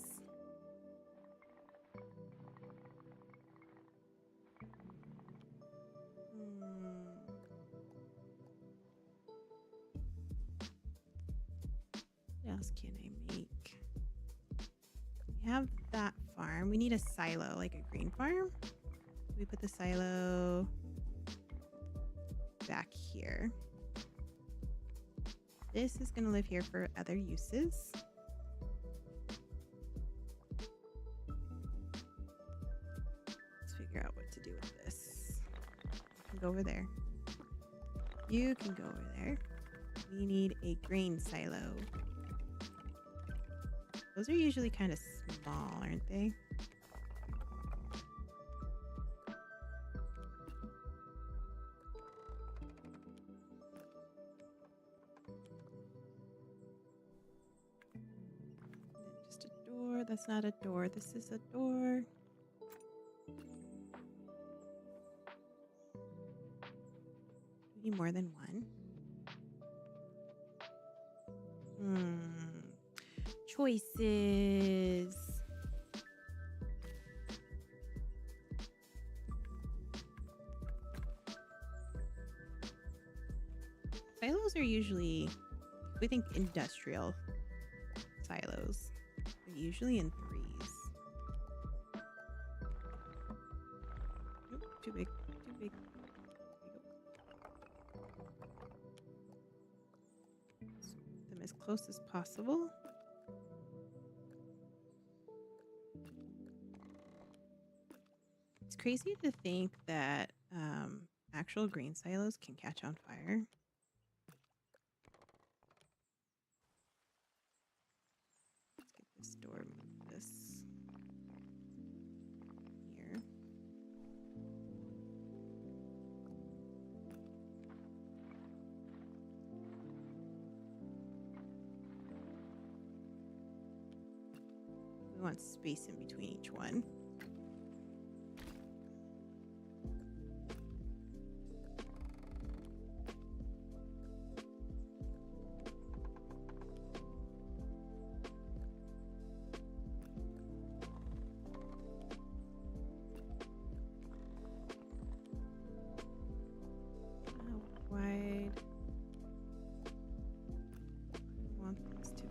What else can I make? We have that farm. We need a silo, like a green farm. We put the silo back here. This is going to live here for other uses. Let's figure out what to do with this. You can go over there. You can go over there. We need a grain silo. Those are usually kind of small, aren't they? Just a door. That's not a door. This is a door. We need more than one. Choices. Silos are usually, we think industrial silos. They're usually in 3s. Nope, too big, too big. Put them as close as possible. It's crazy to think that actual grain silos can catch on fire. Let's get this door, move this here. We want space in between each one. Wide. I want this to be.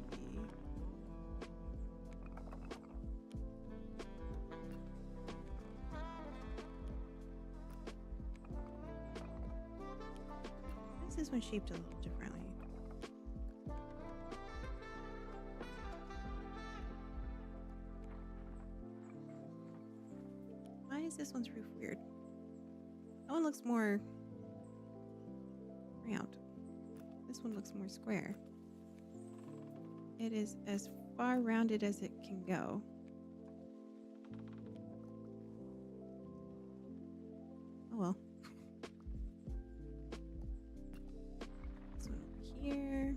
Why is this one shaped a little differently? Why is this one's roof weird? That one looks more round. This one looks more square. It is as far rounded as it can go. Oh well. This one over here.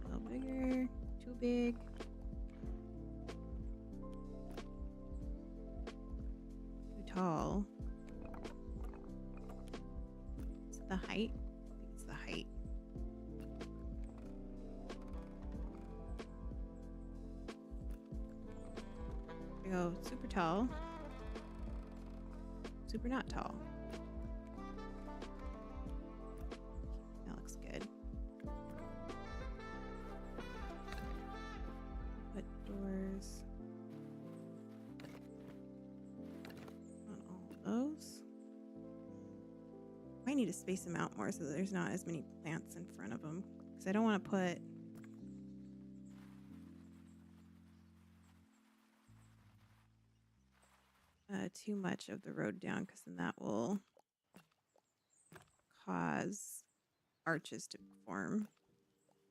A little bigger. Too big. Too tall. The height? I think it's the height. We go super tall, super not tall. That looks good. Put doors on all of those. I need to space them out more so that there's not as many plants in front of them, because I don't want to put too much of the road down, because then that will cause arches to form.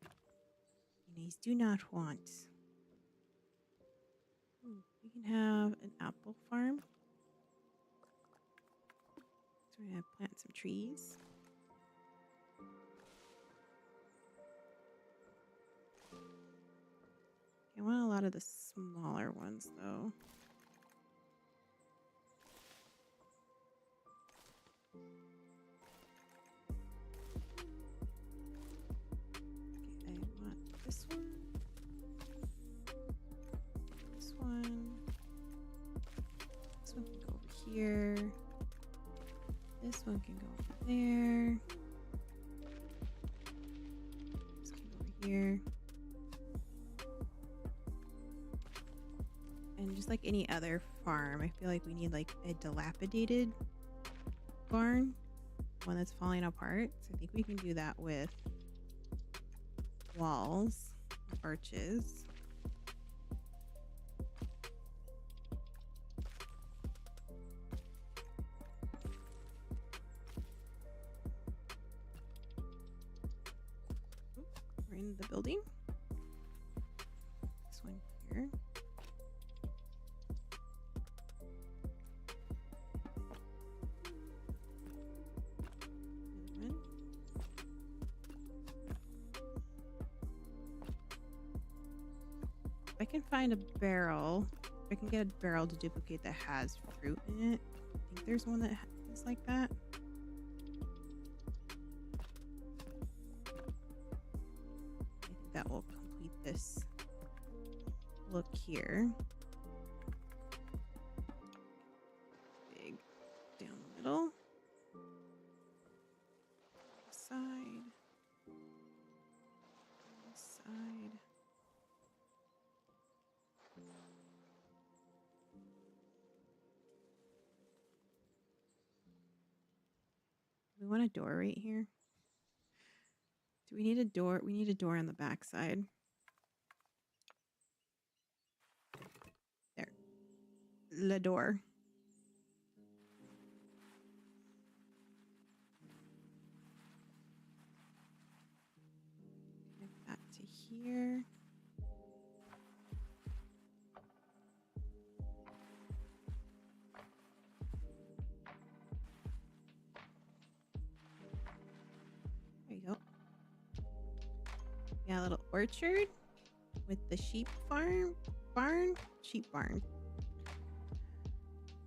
And these do not want. Ooh, we can have an apple farm. So we're going to plant some trees. I want a lot of the smaller ones, though. Okay, I want this one. This one. This one can go over here. This one can go over there. This can go over here. And just like any other farm, I feel like we need like a dilapidated barn, one that's falling apart. So I think we can do that with walls, arches. We're in the building. This one here. If I can find a barrel, if I can get a barrel to duplicate that has fruit in it. I think there's one that is like that. I think that will complete this look here. Big down the middle. Side. Side. We want a door right here. Do we need a door? We need a door on the back side. There. La door. Connect that to here. There you go. Yeah, a little orchard with the sheep sheep barn.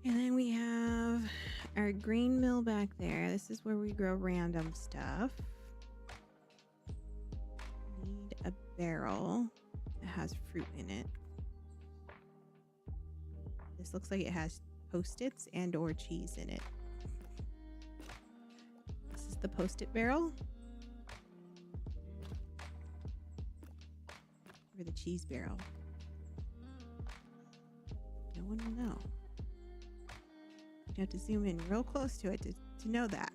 And then we have our grain mill back there. This is where we grow random stuff. Need a barrel that has fruit in it. This looks like it has Post-its and or cheese in it. This is the Post-it barrel. Or the cheese barrel. No one will know. You have to zoom in real close to it to know that.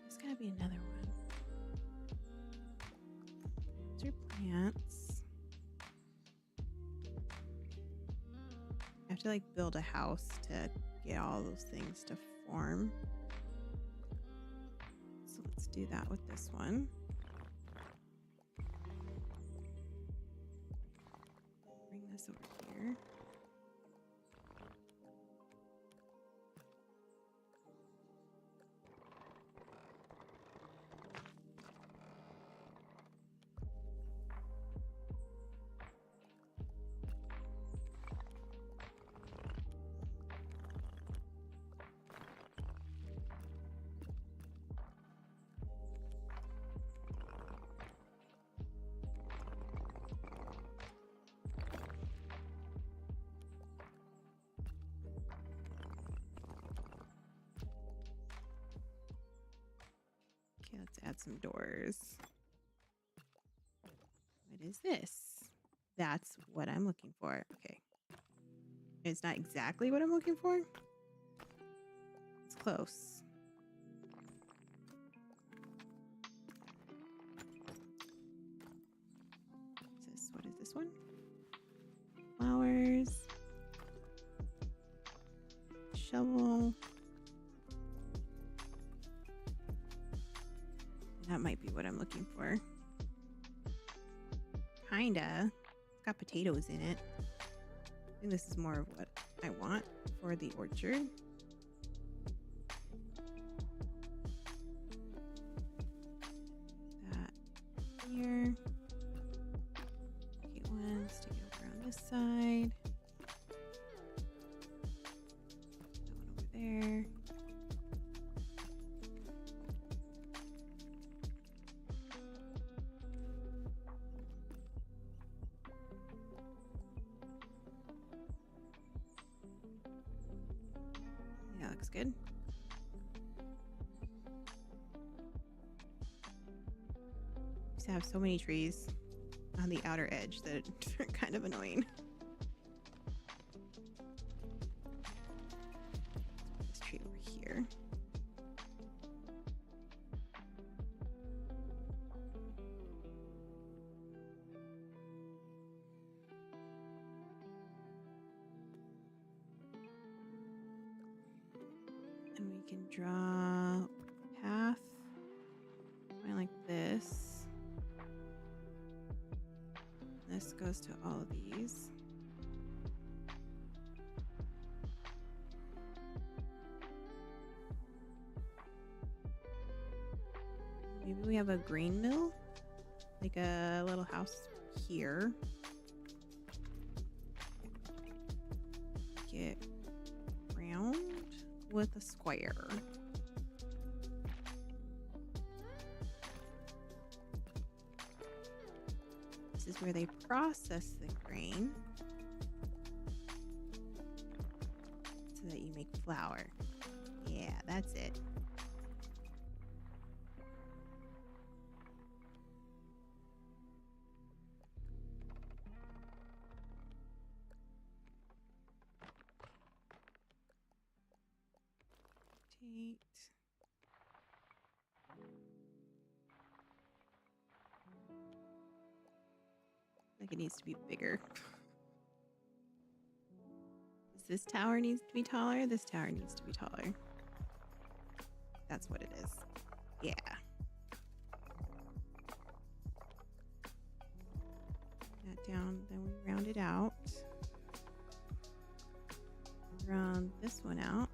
There's gotta be another one. These are plants. I have to like build a house to get all those things to form. So let's do that with this one. Bring this over here. Okay, let's add some doors. What is this? That's what I'm looking for. Okay. It's not exactly what I'm looking for. It's close. What is this one? Flowers. Shovel. That might be what I'm looking for. Kinda. It's got potatoes in it. I think this is more of what I want for the orchard. That here. Okay, one, stick it over on this side. That one over there. Yeah, looks good. to have so many trees on the outer edge that are kind of annoying. This tree over here. And we can draw a path. I like this. This goes to all of these. Maybe we have a grain mill, like a little house here. Get round with a square. This is where they process the grain so that you make flour. Yeah, that's it. Rotate. Like it needs to be bigger. Does this tower needs to be taller? This tower needs to be taller. That's what it is. Yeah. That down, then we round it out. Round this one out.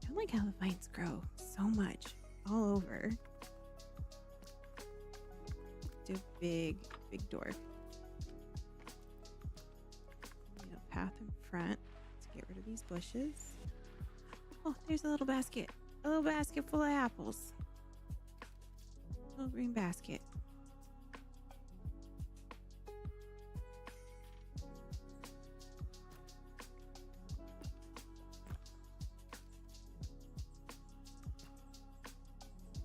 I like how the vines grow so much all over. Do a big door. Need a path in front to get rid of these bushes. Oh, there's a little basket. A little basket full of apples. A little green basket.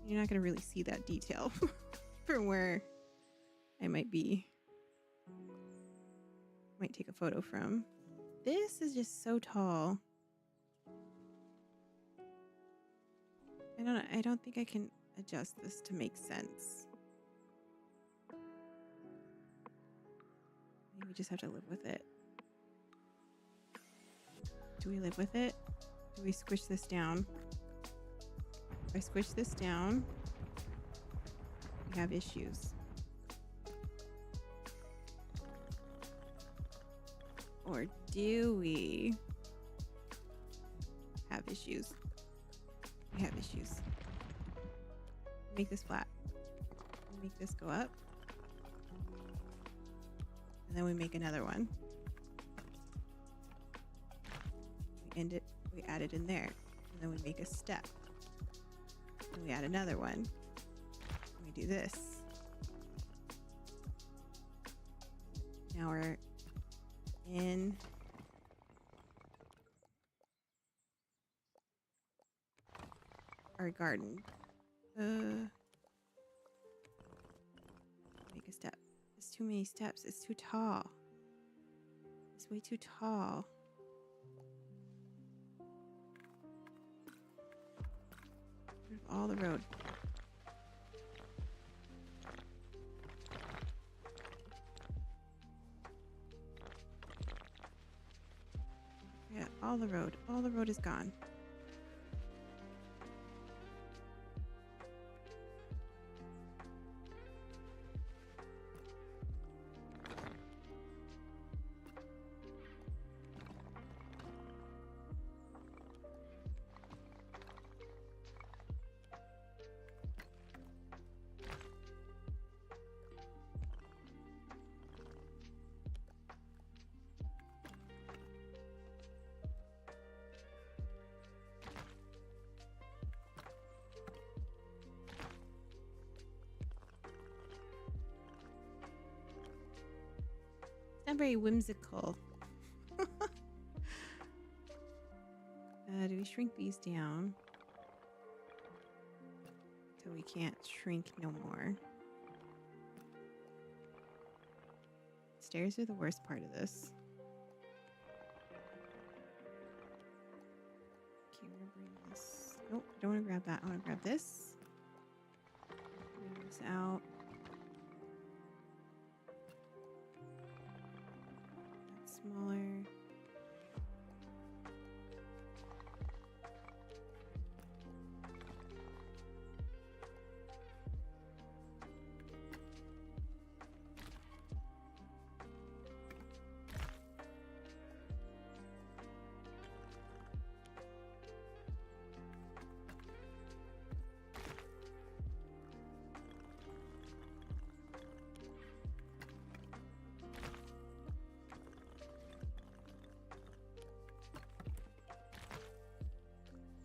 You're not going to really see that detail from where I might be. Might take a photo from. This is just so tall. I don't think I can adjust this to make sense. Maybe we just have to live with it. Do we live with it? Do we squish this down? If I squish this down, we have issues. Or do we have issues? We have issues. Make this flat. Make this go up. And then we make another one. We add it in there. And then we make a step. And we add another one. And we do this. Now we're in our garden. Make a step. It's too many steps. It's too tall. It's way too tall. All the road. Yeah, all the road. All the road is gone. Not very whimsical. Do we shrink these down? So we can't shrink no more. Stairs are the worst part of this. Okay, we're gonna bring this. Nope, I don't want to grab that. I want to grab this. Bring this out. That's smaller.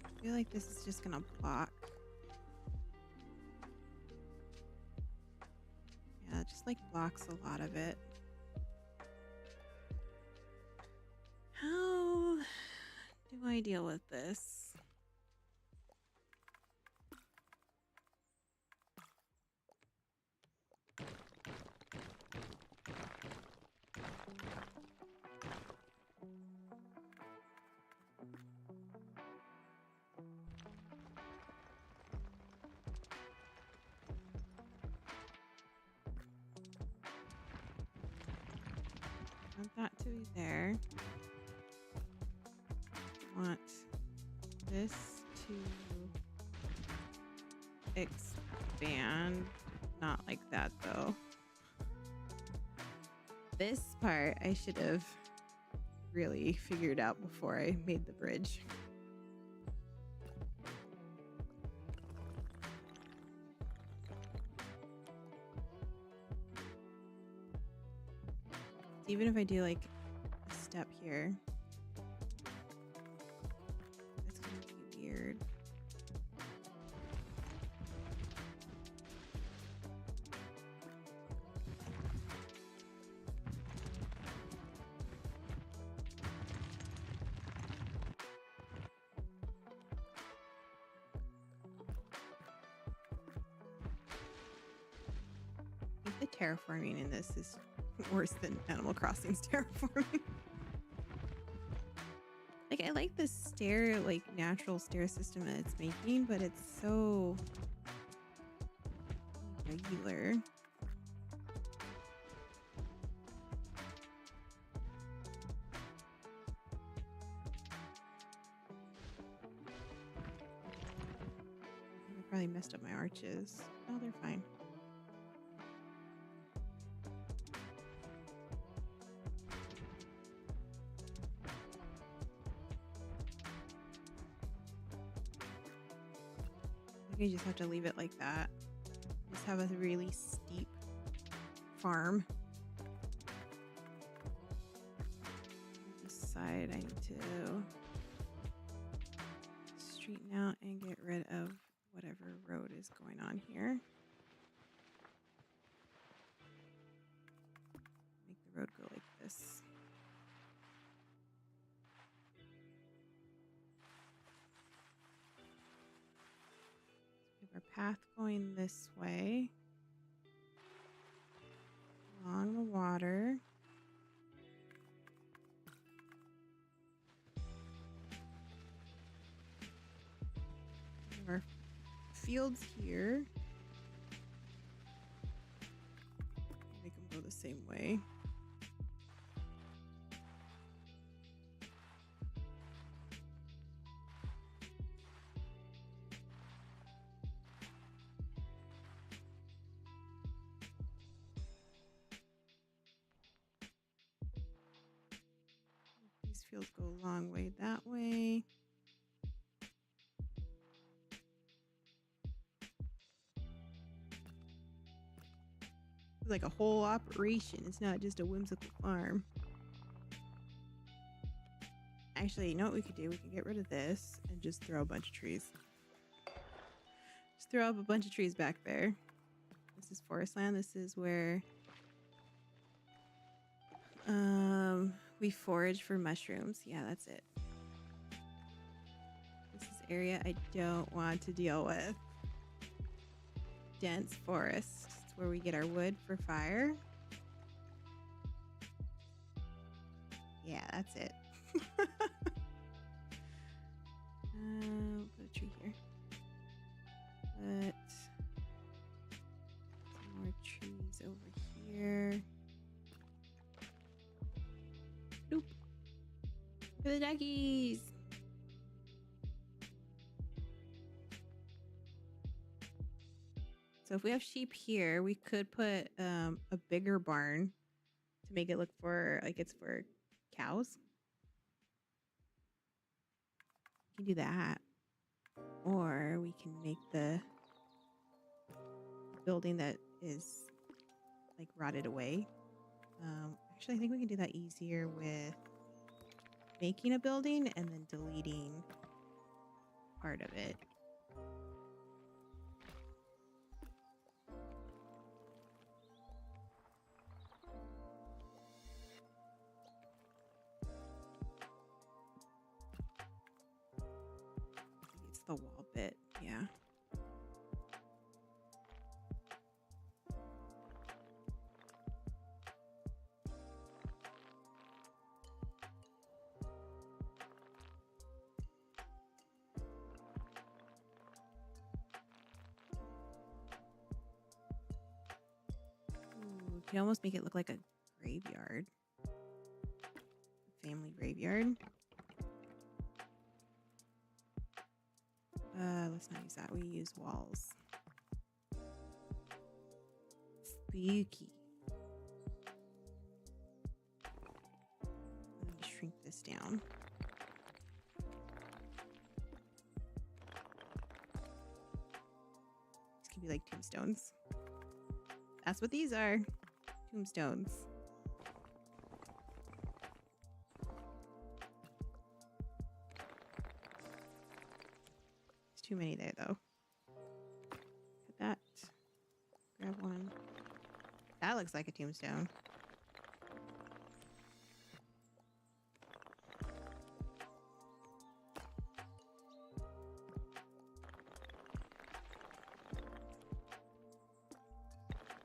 I feel like this is just gonna block. Yeah, it just like blocks a lot of it. How do I deal with this? Want that to be there. Want this to expand. Not like that though. This part I should have really figured out before I made the bridge. Even if I do like a step here, that's gonna be weird. I think the terraforming in this is worse than Animal Crossing's terraforming. Like, I like the stair, like natural stair system that it's making, but it's so regular. I probably messed up my arches. Oh, they're fine. I think I just have to leave it like that. Just have a really steep farm. This side I need to straighten out and get rid of whatever road is going on here. Make the road go like this. We have our path going this way along the water. We have our fields here. Make them go the same way. These fields go a long way that way. It's like a whole operation. It's not just a whimsical farm. Actually, you know what we could do? We can get rid of this and just throw a bunch of trees. Just throw up a bunch of trees back there. This is forest land. This is where we forage for mushrooms. Yeah, that's it. This is area I don't want to deal with. dense forest. It's where we get our wood for fire. Yeah, that's it. Put a tree here. Put some more trees over here. Nope. For the duckies. So if we have sheep here, we could put a bigger barn to make it look for like it's for cows. We can do that. Or we can make the building that is like rotted away. Actually, I think we can do that easier with making a building and then deleting part of it. It's the wall bit, yeah. Ooh, can almost make it look like a graveyard. Family graveyard. Let's not use that. We use walls. Spooky. Let me shrink this down. These can be like tombstones. That's what these are. Tombstones. Too many there though. Put that. Grab one. That looks like a tombstone.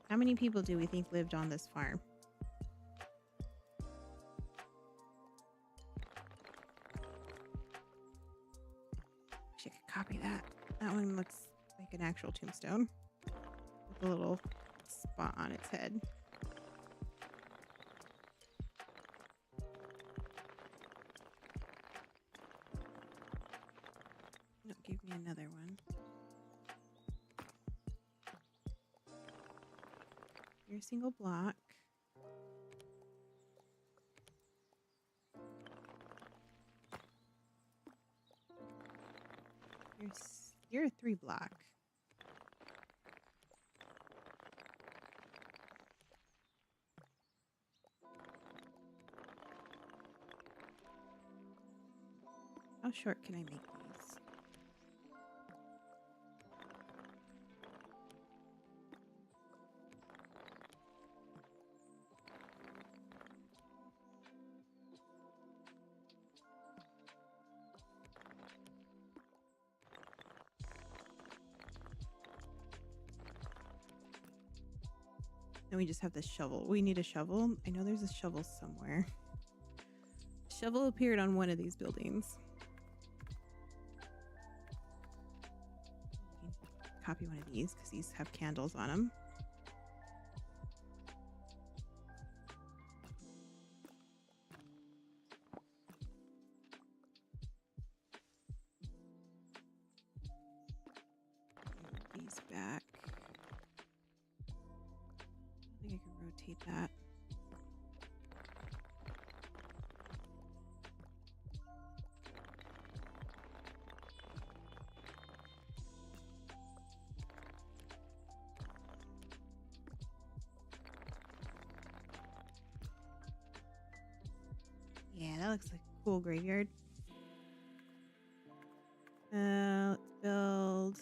How many people do we think lived on this farm? I could copy that. That one looks like an actual tombstone with a little spot on its head. No, give me another one. You're a single block. You're a 3 block. How short can I make these? Then we just have this shovel. We need a shovel. I know there's a shovel somewhere. Shovel appeared on one of these buildings. Copy one of these because these have candles on them. Move these back. I think I can rotate that. Yeah, that looks like a cool graveyard. Let's build.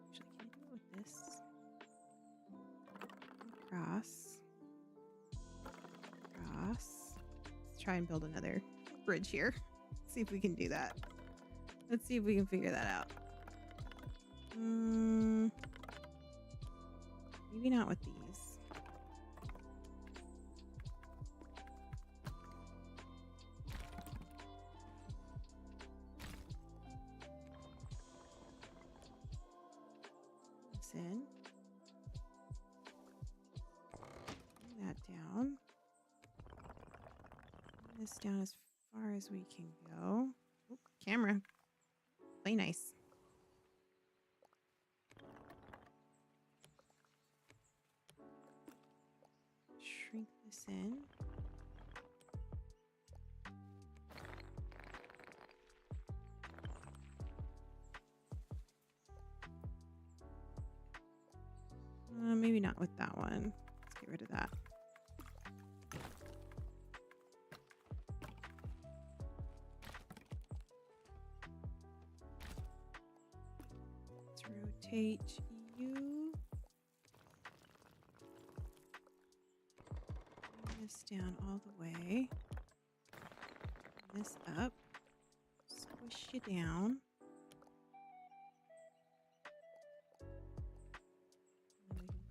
Actually, can I do it with this? Cross. Let's try and build another bridge here. See if we can do that. Let's see if we can figure that out. Maybe not with these. This in. Bring that down. Bring this down as far as we can go. Oop, camera. Play nice. Shrink this in. Maybe not with that one. Let's get rid of that. Let's rotate you. Bring this down all the way. Bring this up. Squish you down.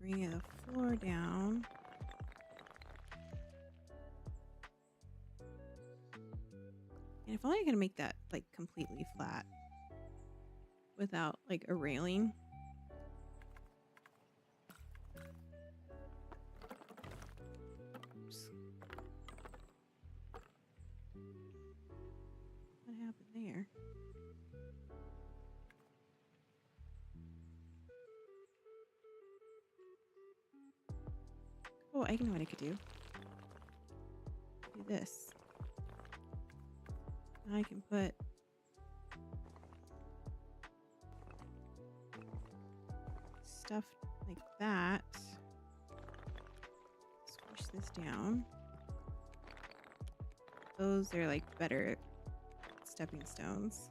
Bring the floor down. And if only I can make that like completely flat without like a railing. Oops. What happened there? Oh, I know what I could do. Do this. I can put stuff like that. Squish this down. Those are like better stepping stones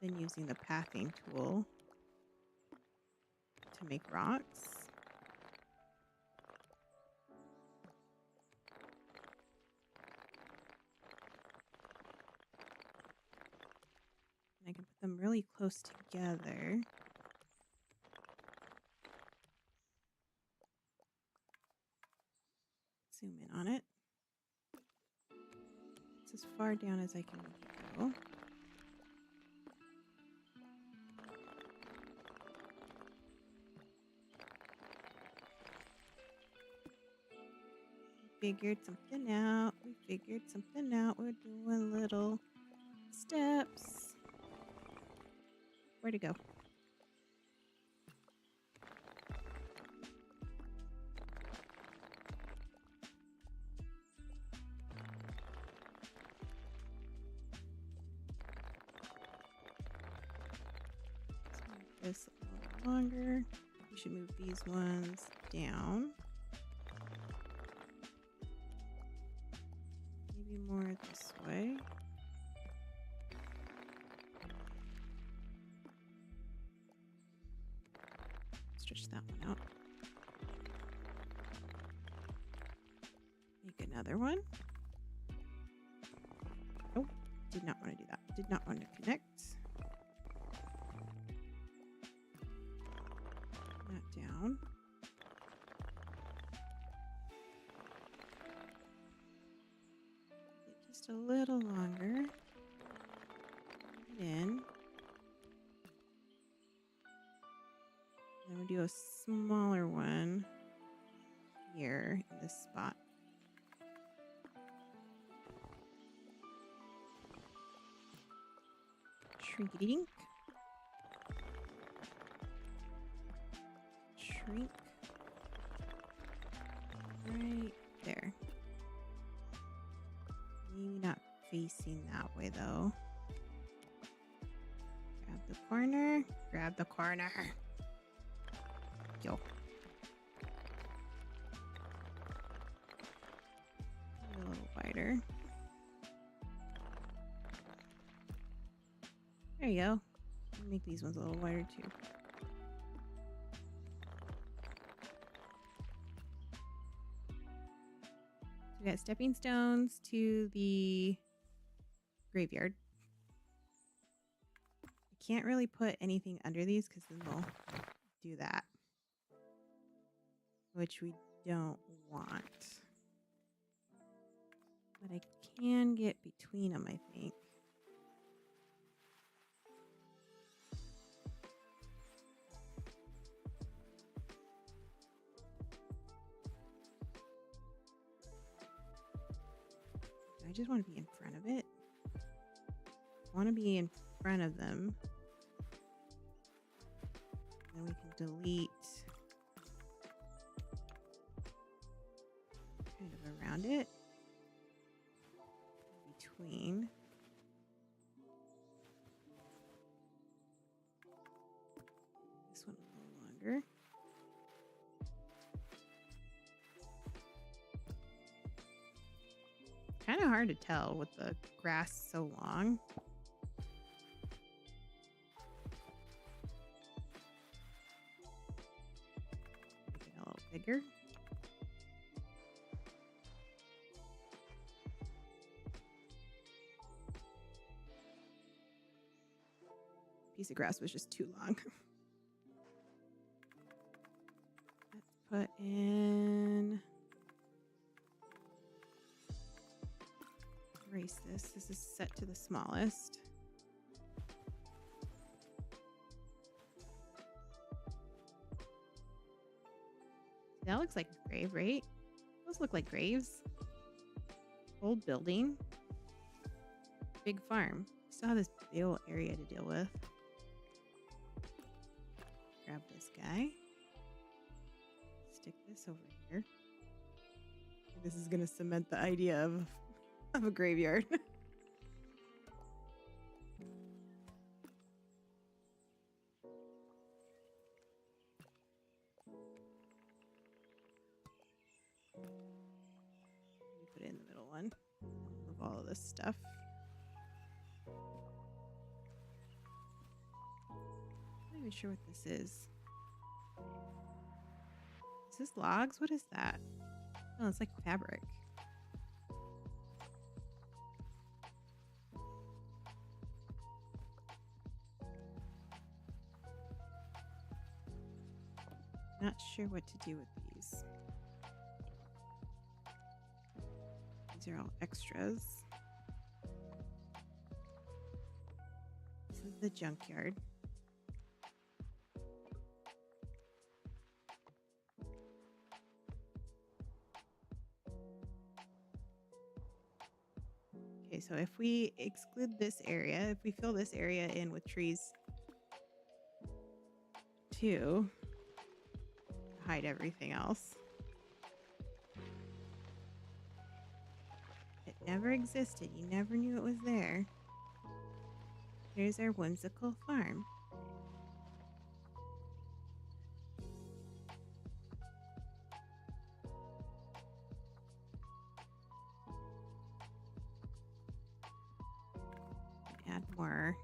than using the pathing tool to make rocks. I can put them really close together. Zoom in on it. It's as far down as I can go. We figured something out. We're doing little steps. Where to go? Let's make this a little longer. We should move these ones down. Maybe more this way. Stretch that one out. Make another one. Oh, did not want to do that. Did not want to connect. That down. Just a little longer. Put it in. Then we'll do a smaller one here in this spot. Shrink-a-dink. Shrink. Right there. Maybe not facing that way though. Grab the corner. Grab the corner. Yo. A little wider. There you go. Make these ones a little wider too. So we got stepping stones to the graveyard. I can't really put anything under these because then they'll do that, which we don't want. But I can get between them, I think. I just want to be in front of it. I want to be in front of them. Then we can delete kind of around it. Between. This one a little longer. Kind of hard to tell with the grass so long. Make it a little bigger. Piece of grass was just too long. Let's put in. Erase this. This is set to the smallest. That looks like a grave, right? Those look like graves. Old building. Big farm. Still have this big old area to deal with. Grab this guy. Stick this over here. This is going to cement the idea of a graveyard. Put it in the middle one. Move all of this stuff. I'm not even sure what this is. Is this logs? What is that? Oh, it's like fabric. Not sure what to do with these. These are all extras. This is the junkyard. Okay, so if we exclude this area, if we fill this area in with trees too, hide everything else. It never existed. You never knew it was there. Here's our whimsical farm. Add more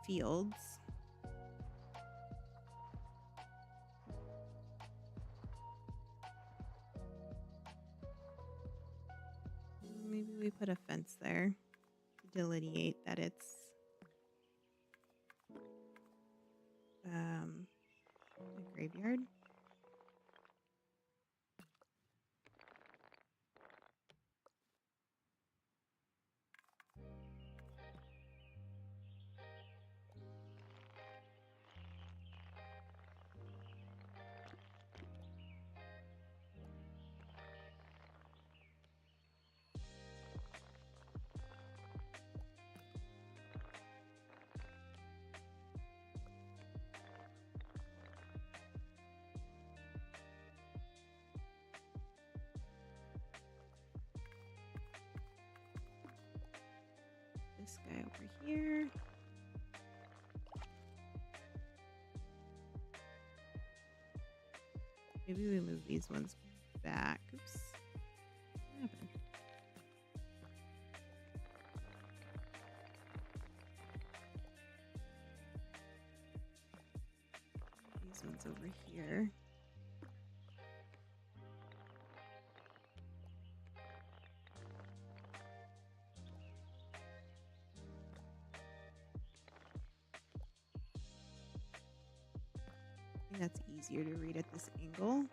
fields. Maybe we put a fence there to delineate that it's a graveyard. This guy over here. Maybe we move these ones back. Oops. What happened? These ones over here. I think that's easier to read at this angle.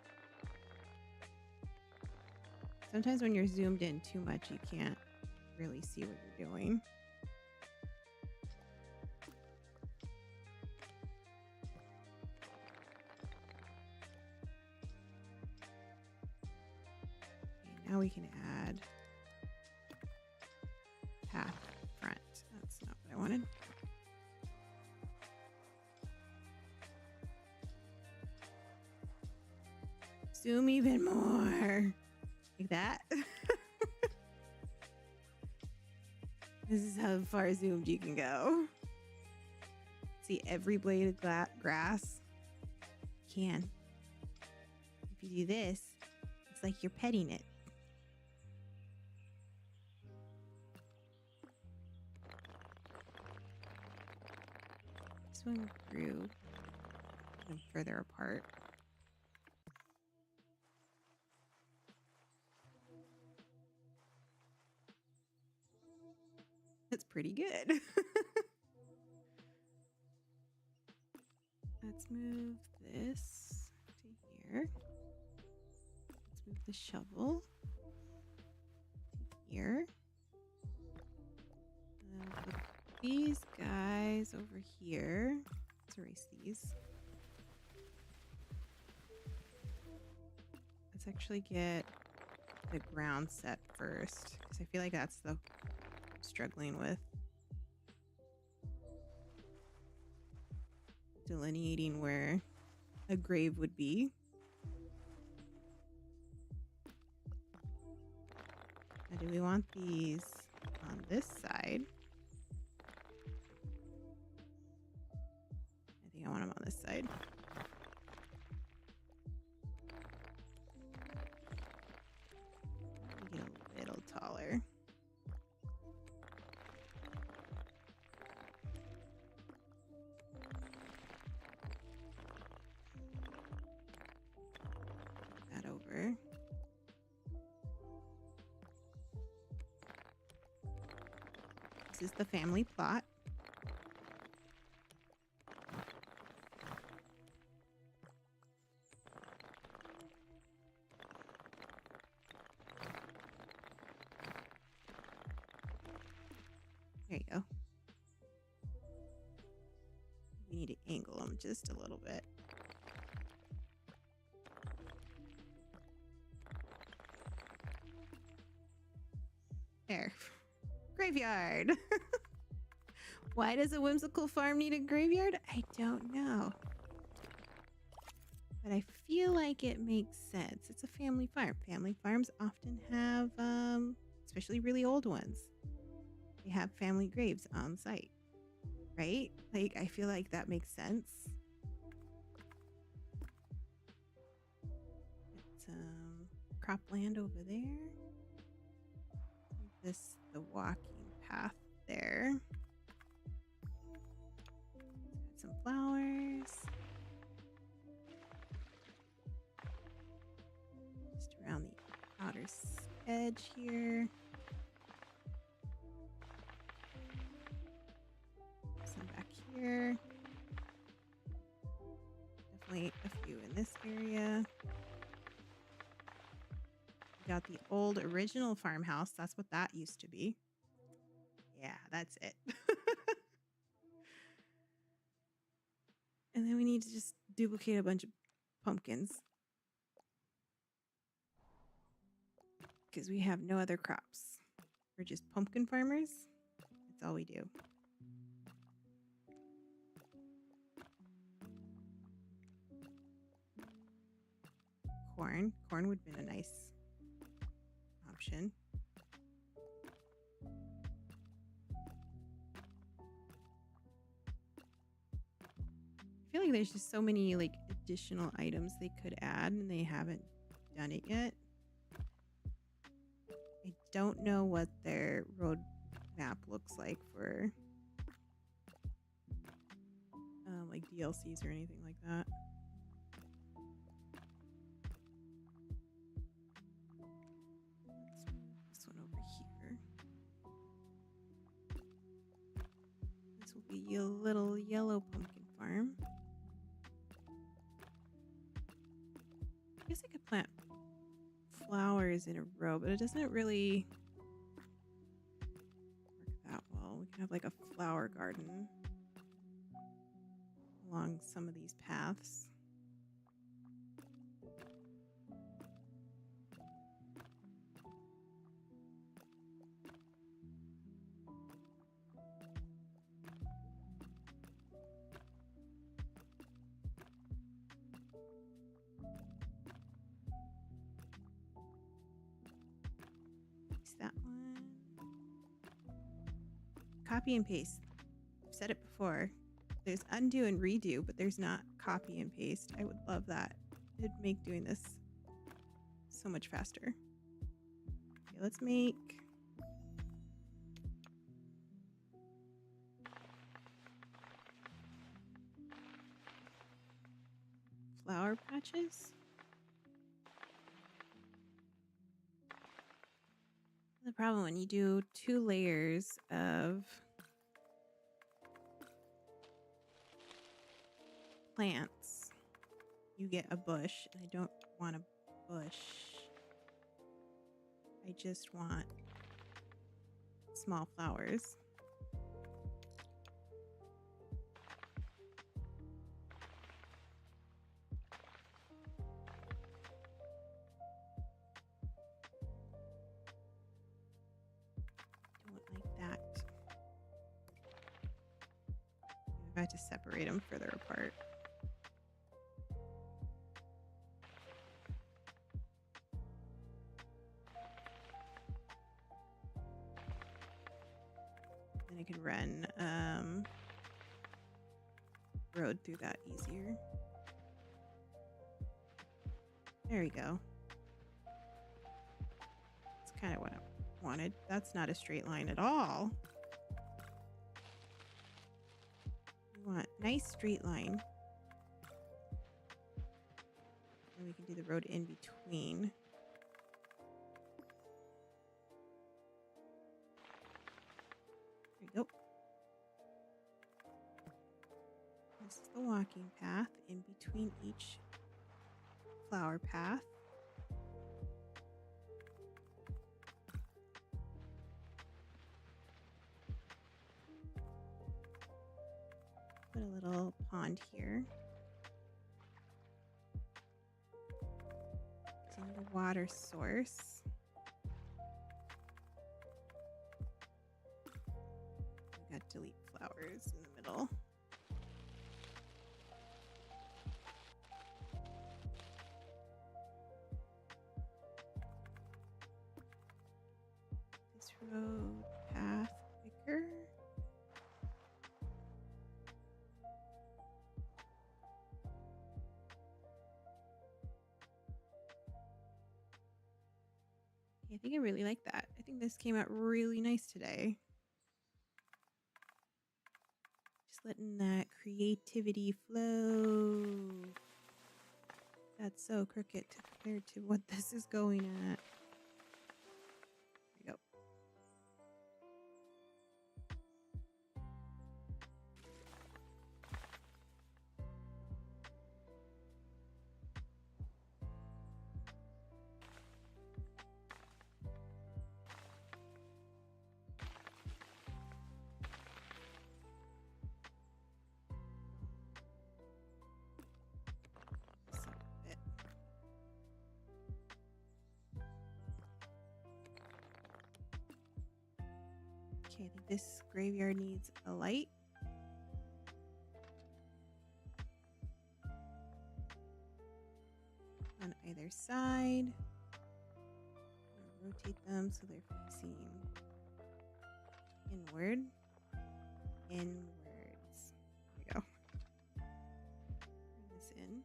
Sometimes when you're zoomed in too much, you can't really see what you're doing. Okay, now we can add path front. That's not what I wanted. Zoom even more. Like that. This is how far zoomed you can go. See every blade of grass? You can. If you do this, it's like you're petting it. This one grew even further apart. That's pretty good. Let's move this to here. Let's move the shovel to here. And then put these guys over here. Let's erase these. Let's actually get the ground set first, because I feel like that's the I'm struggling with. Delineating where a grave would be. Now, do we want these on this side? I think I want them on this side. Get a little taller. That over. This is the family plot. There you go. We need to angle them just a little bit. There. Graveyard. Why does a whimsical farm need a graveyard? I don't know. But I feel like it makes sense. It's a family farm. Family farms often have, especially really old ones, they have family graves on site, right? Like, I feel like that makes sense. It's cropland over there. This the walking path there. Let's add some flowers. Just around the outer edge here. Some back here. Definitely a few in this area. We got the old original farmhouse. That's what that used to be. Yeah, that's it. And then we need to just duplicate a bunch of pumpkins, because we have no other crops. We're just pumpkin farmers. That's all we do. Corn. Corn would have been a nice option. I feel like there's just so many like additional items they could add and they haven't done it yet. I don't know what their roadmap looks like for like DLCs or anything like that. Let's move this one over here. This will be a little yellow pumpkin farm. flowers in a row, but it doesn't really work that well. We can have like a flower garden along some of these paths. That one. Copy and paste. I've said it before. There's undo and redo, but there's not copy and paste. I would love that. It'd make doing this so much faster. Okay, let's make flower patches. The problem when you do 2 layers of plants, you get a bush. I don't want a bush. I just want small flowers. I have to separate them further apart. Then I could run road through that easier. There we go. That's kind of what I wanted. That's not a straight line at all. Want nice straight line, and we can do the road in between. There we go. This is the walking path in between each flower path. Put a little pond here. So the water source. We got delete flowers in the middle. This road path bigger. I think I really like that. I think this came out really nice today. Just letting that creativity flow. That's so crooked compared to what this is going at. There we go. Okay, I think this graveyard needs a light. On either side. Rotate them so they're facing inward. Inwards. There we go. Bring this in.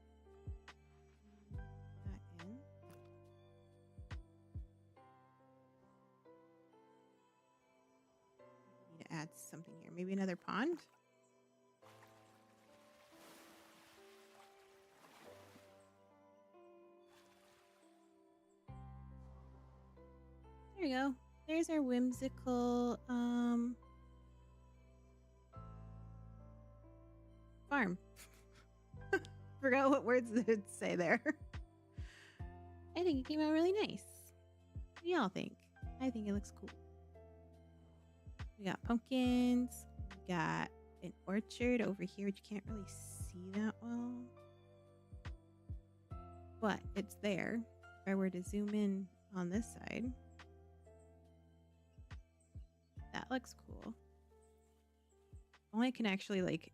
That in. Need to add something here. Maybe another pond? There we go. There's our whimsical farm. Forgot what words it say there. I think it came out really nice. What do y'all think? I think it looks cool. We got pumpkins. We got an orchard over here, which you can't really see that well. But it's there. If I were to zoom in on this side, that looks cool. Only I can actually like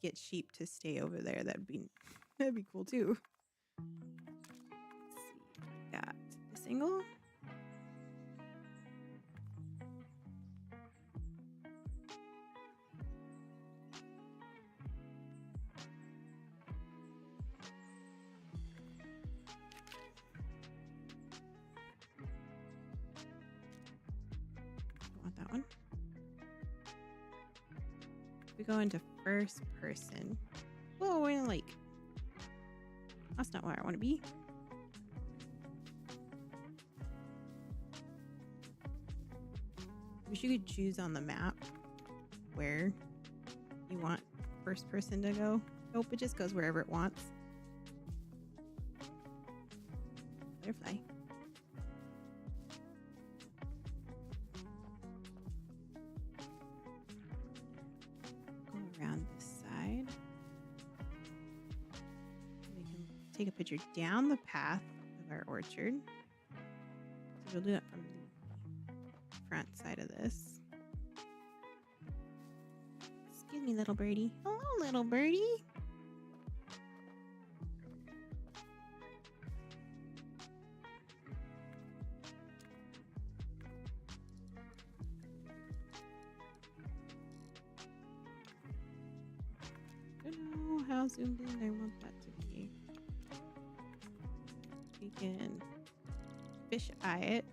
get sheep to stay over there. That'd be cool too. Let's see. We got this angle. That one. We go into first person. Whoa, we're in a lake. That's not where I want to be. Wish you could choose on the map where you want first person to go. Nope, it just goes wherever it wants. Butterfly. Around this side. We can take a picture down the path of our orchard. So we'll do that from the front side of this. Excuse me, little birdie. Hello, little birdie. I don't know how zoomed in I want that to be. We can fish eye it.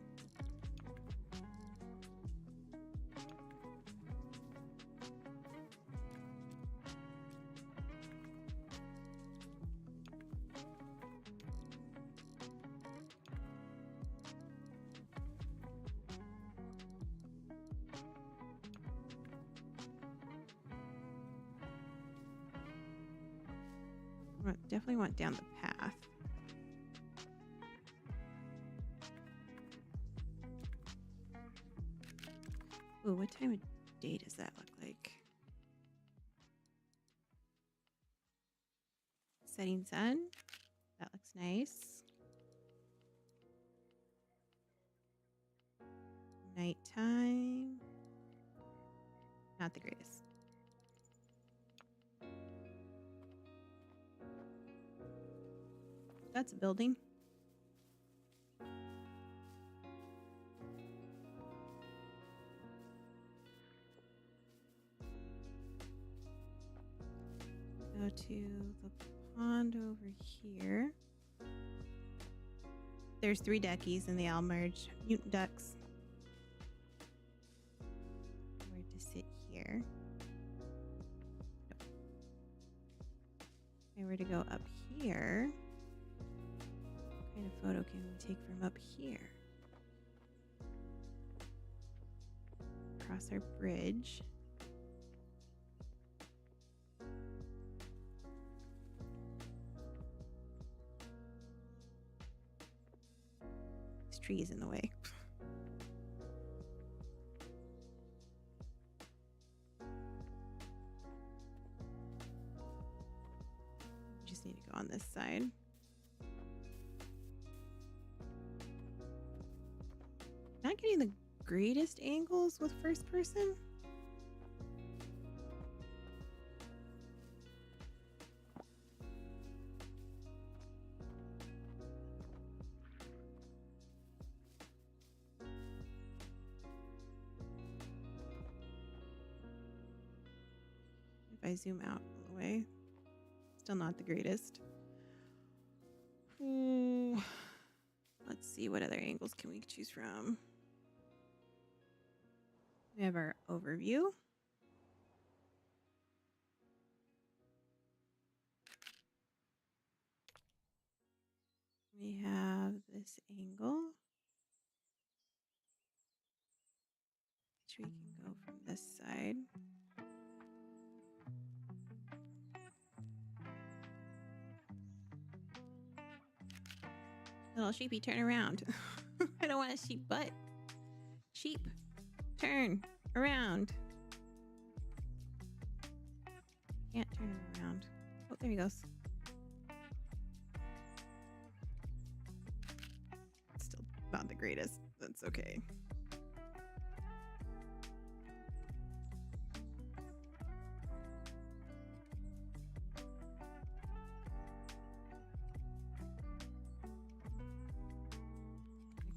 Definitely want down the path. Ooh, what time of day does that look like? Setting sun. That looks nice. Nighttime. Not the greatest. That's a building. Go to the pond over here. There's 3 duckies and they all merge. Mutant ducks. Where to sit here? Nope. If I were to go up here, what kind of photo can we take from up here? Across our bridge. This tree is in the way. Just need to go on this side. Not getting the greatest angles with first person. If I zoom out all the way, still not the greatest. Ooh. Let's see, what other angles can we choose from? We have our overview. We have this angle, which we can go from this side. Little sheepy, turn around. I don't want a sheep butt. Sheep, turn around. Can't turn him around. Oh, there he goes. Still not the greatest. That's okay.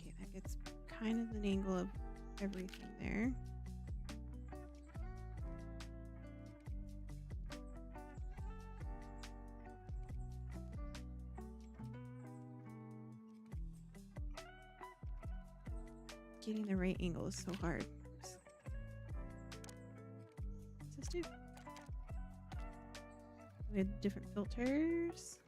Okay, that gets kind of an angle of everything there. Getting the right angle is so hard. What's this do? We have different filters.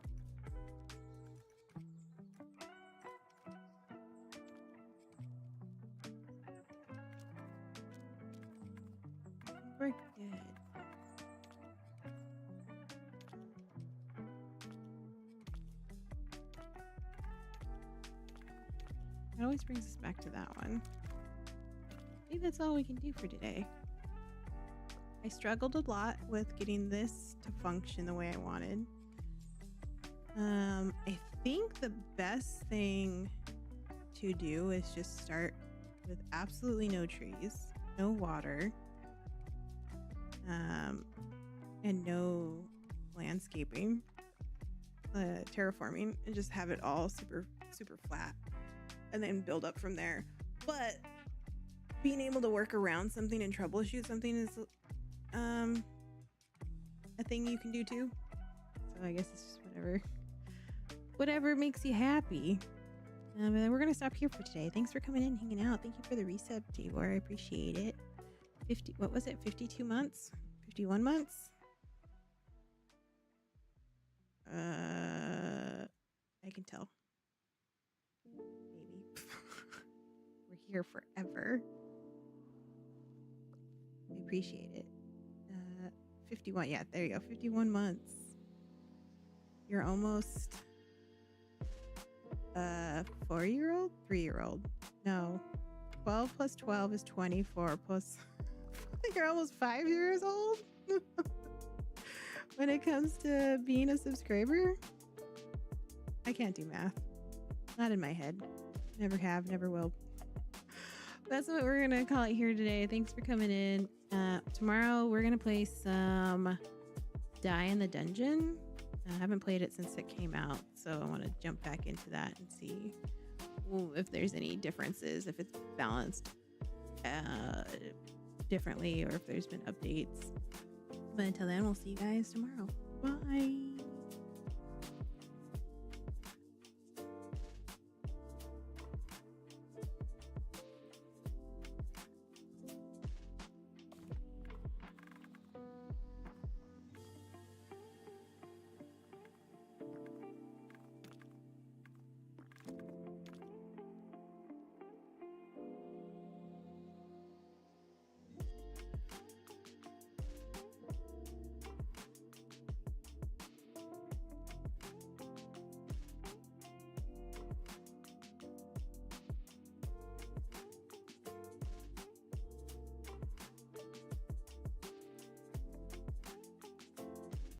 We're good. It always brings us back to that one. Maybe that's all we can do for today. I struggled a lot with getting this to function the way I wanted. I think the best thing to do is just start with absolutely no trees, no water, and no landscaping, terraforming, and just have it all super flat, and then build up from there. But being able to work around something and troubleshoot something is a thing you can do too. So I guess it's just whatever makes you happy. But we're gonna stop here for today. Thanks for coming in, hanging out. Thank you for the resub, Tibor. I appreciate it. 50, what was it? 52 months? 51 months? I can tell. Maybe. We're here forever. I appreciate it. 51. Yeah, there you go. 51 months. You're almost 4-year-old? 3-year-old. No. 12 plus 12 is 24 plus... You're almost 5 years old? When it comes to being a subscriber? I can't do math. Not in my head. Never have, never will. That's what we're going to call it here today. Thanks for coming in. Tomorrow we're going to play some Die in the Dungeon. I haven't played it since it came out, so I want to jump back into that and see if there's any differences, if it's balanced differently, or if there's been updates. But until then, we'll see you guys tomorrow. Bye.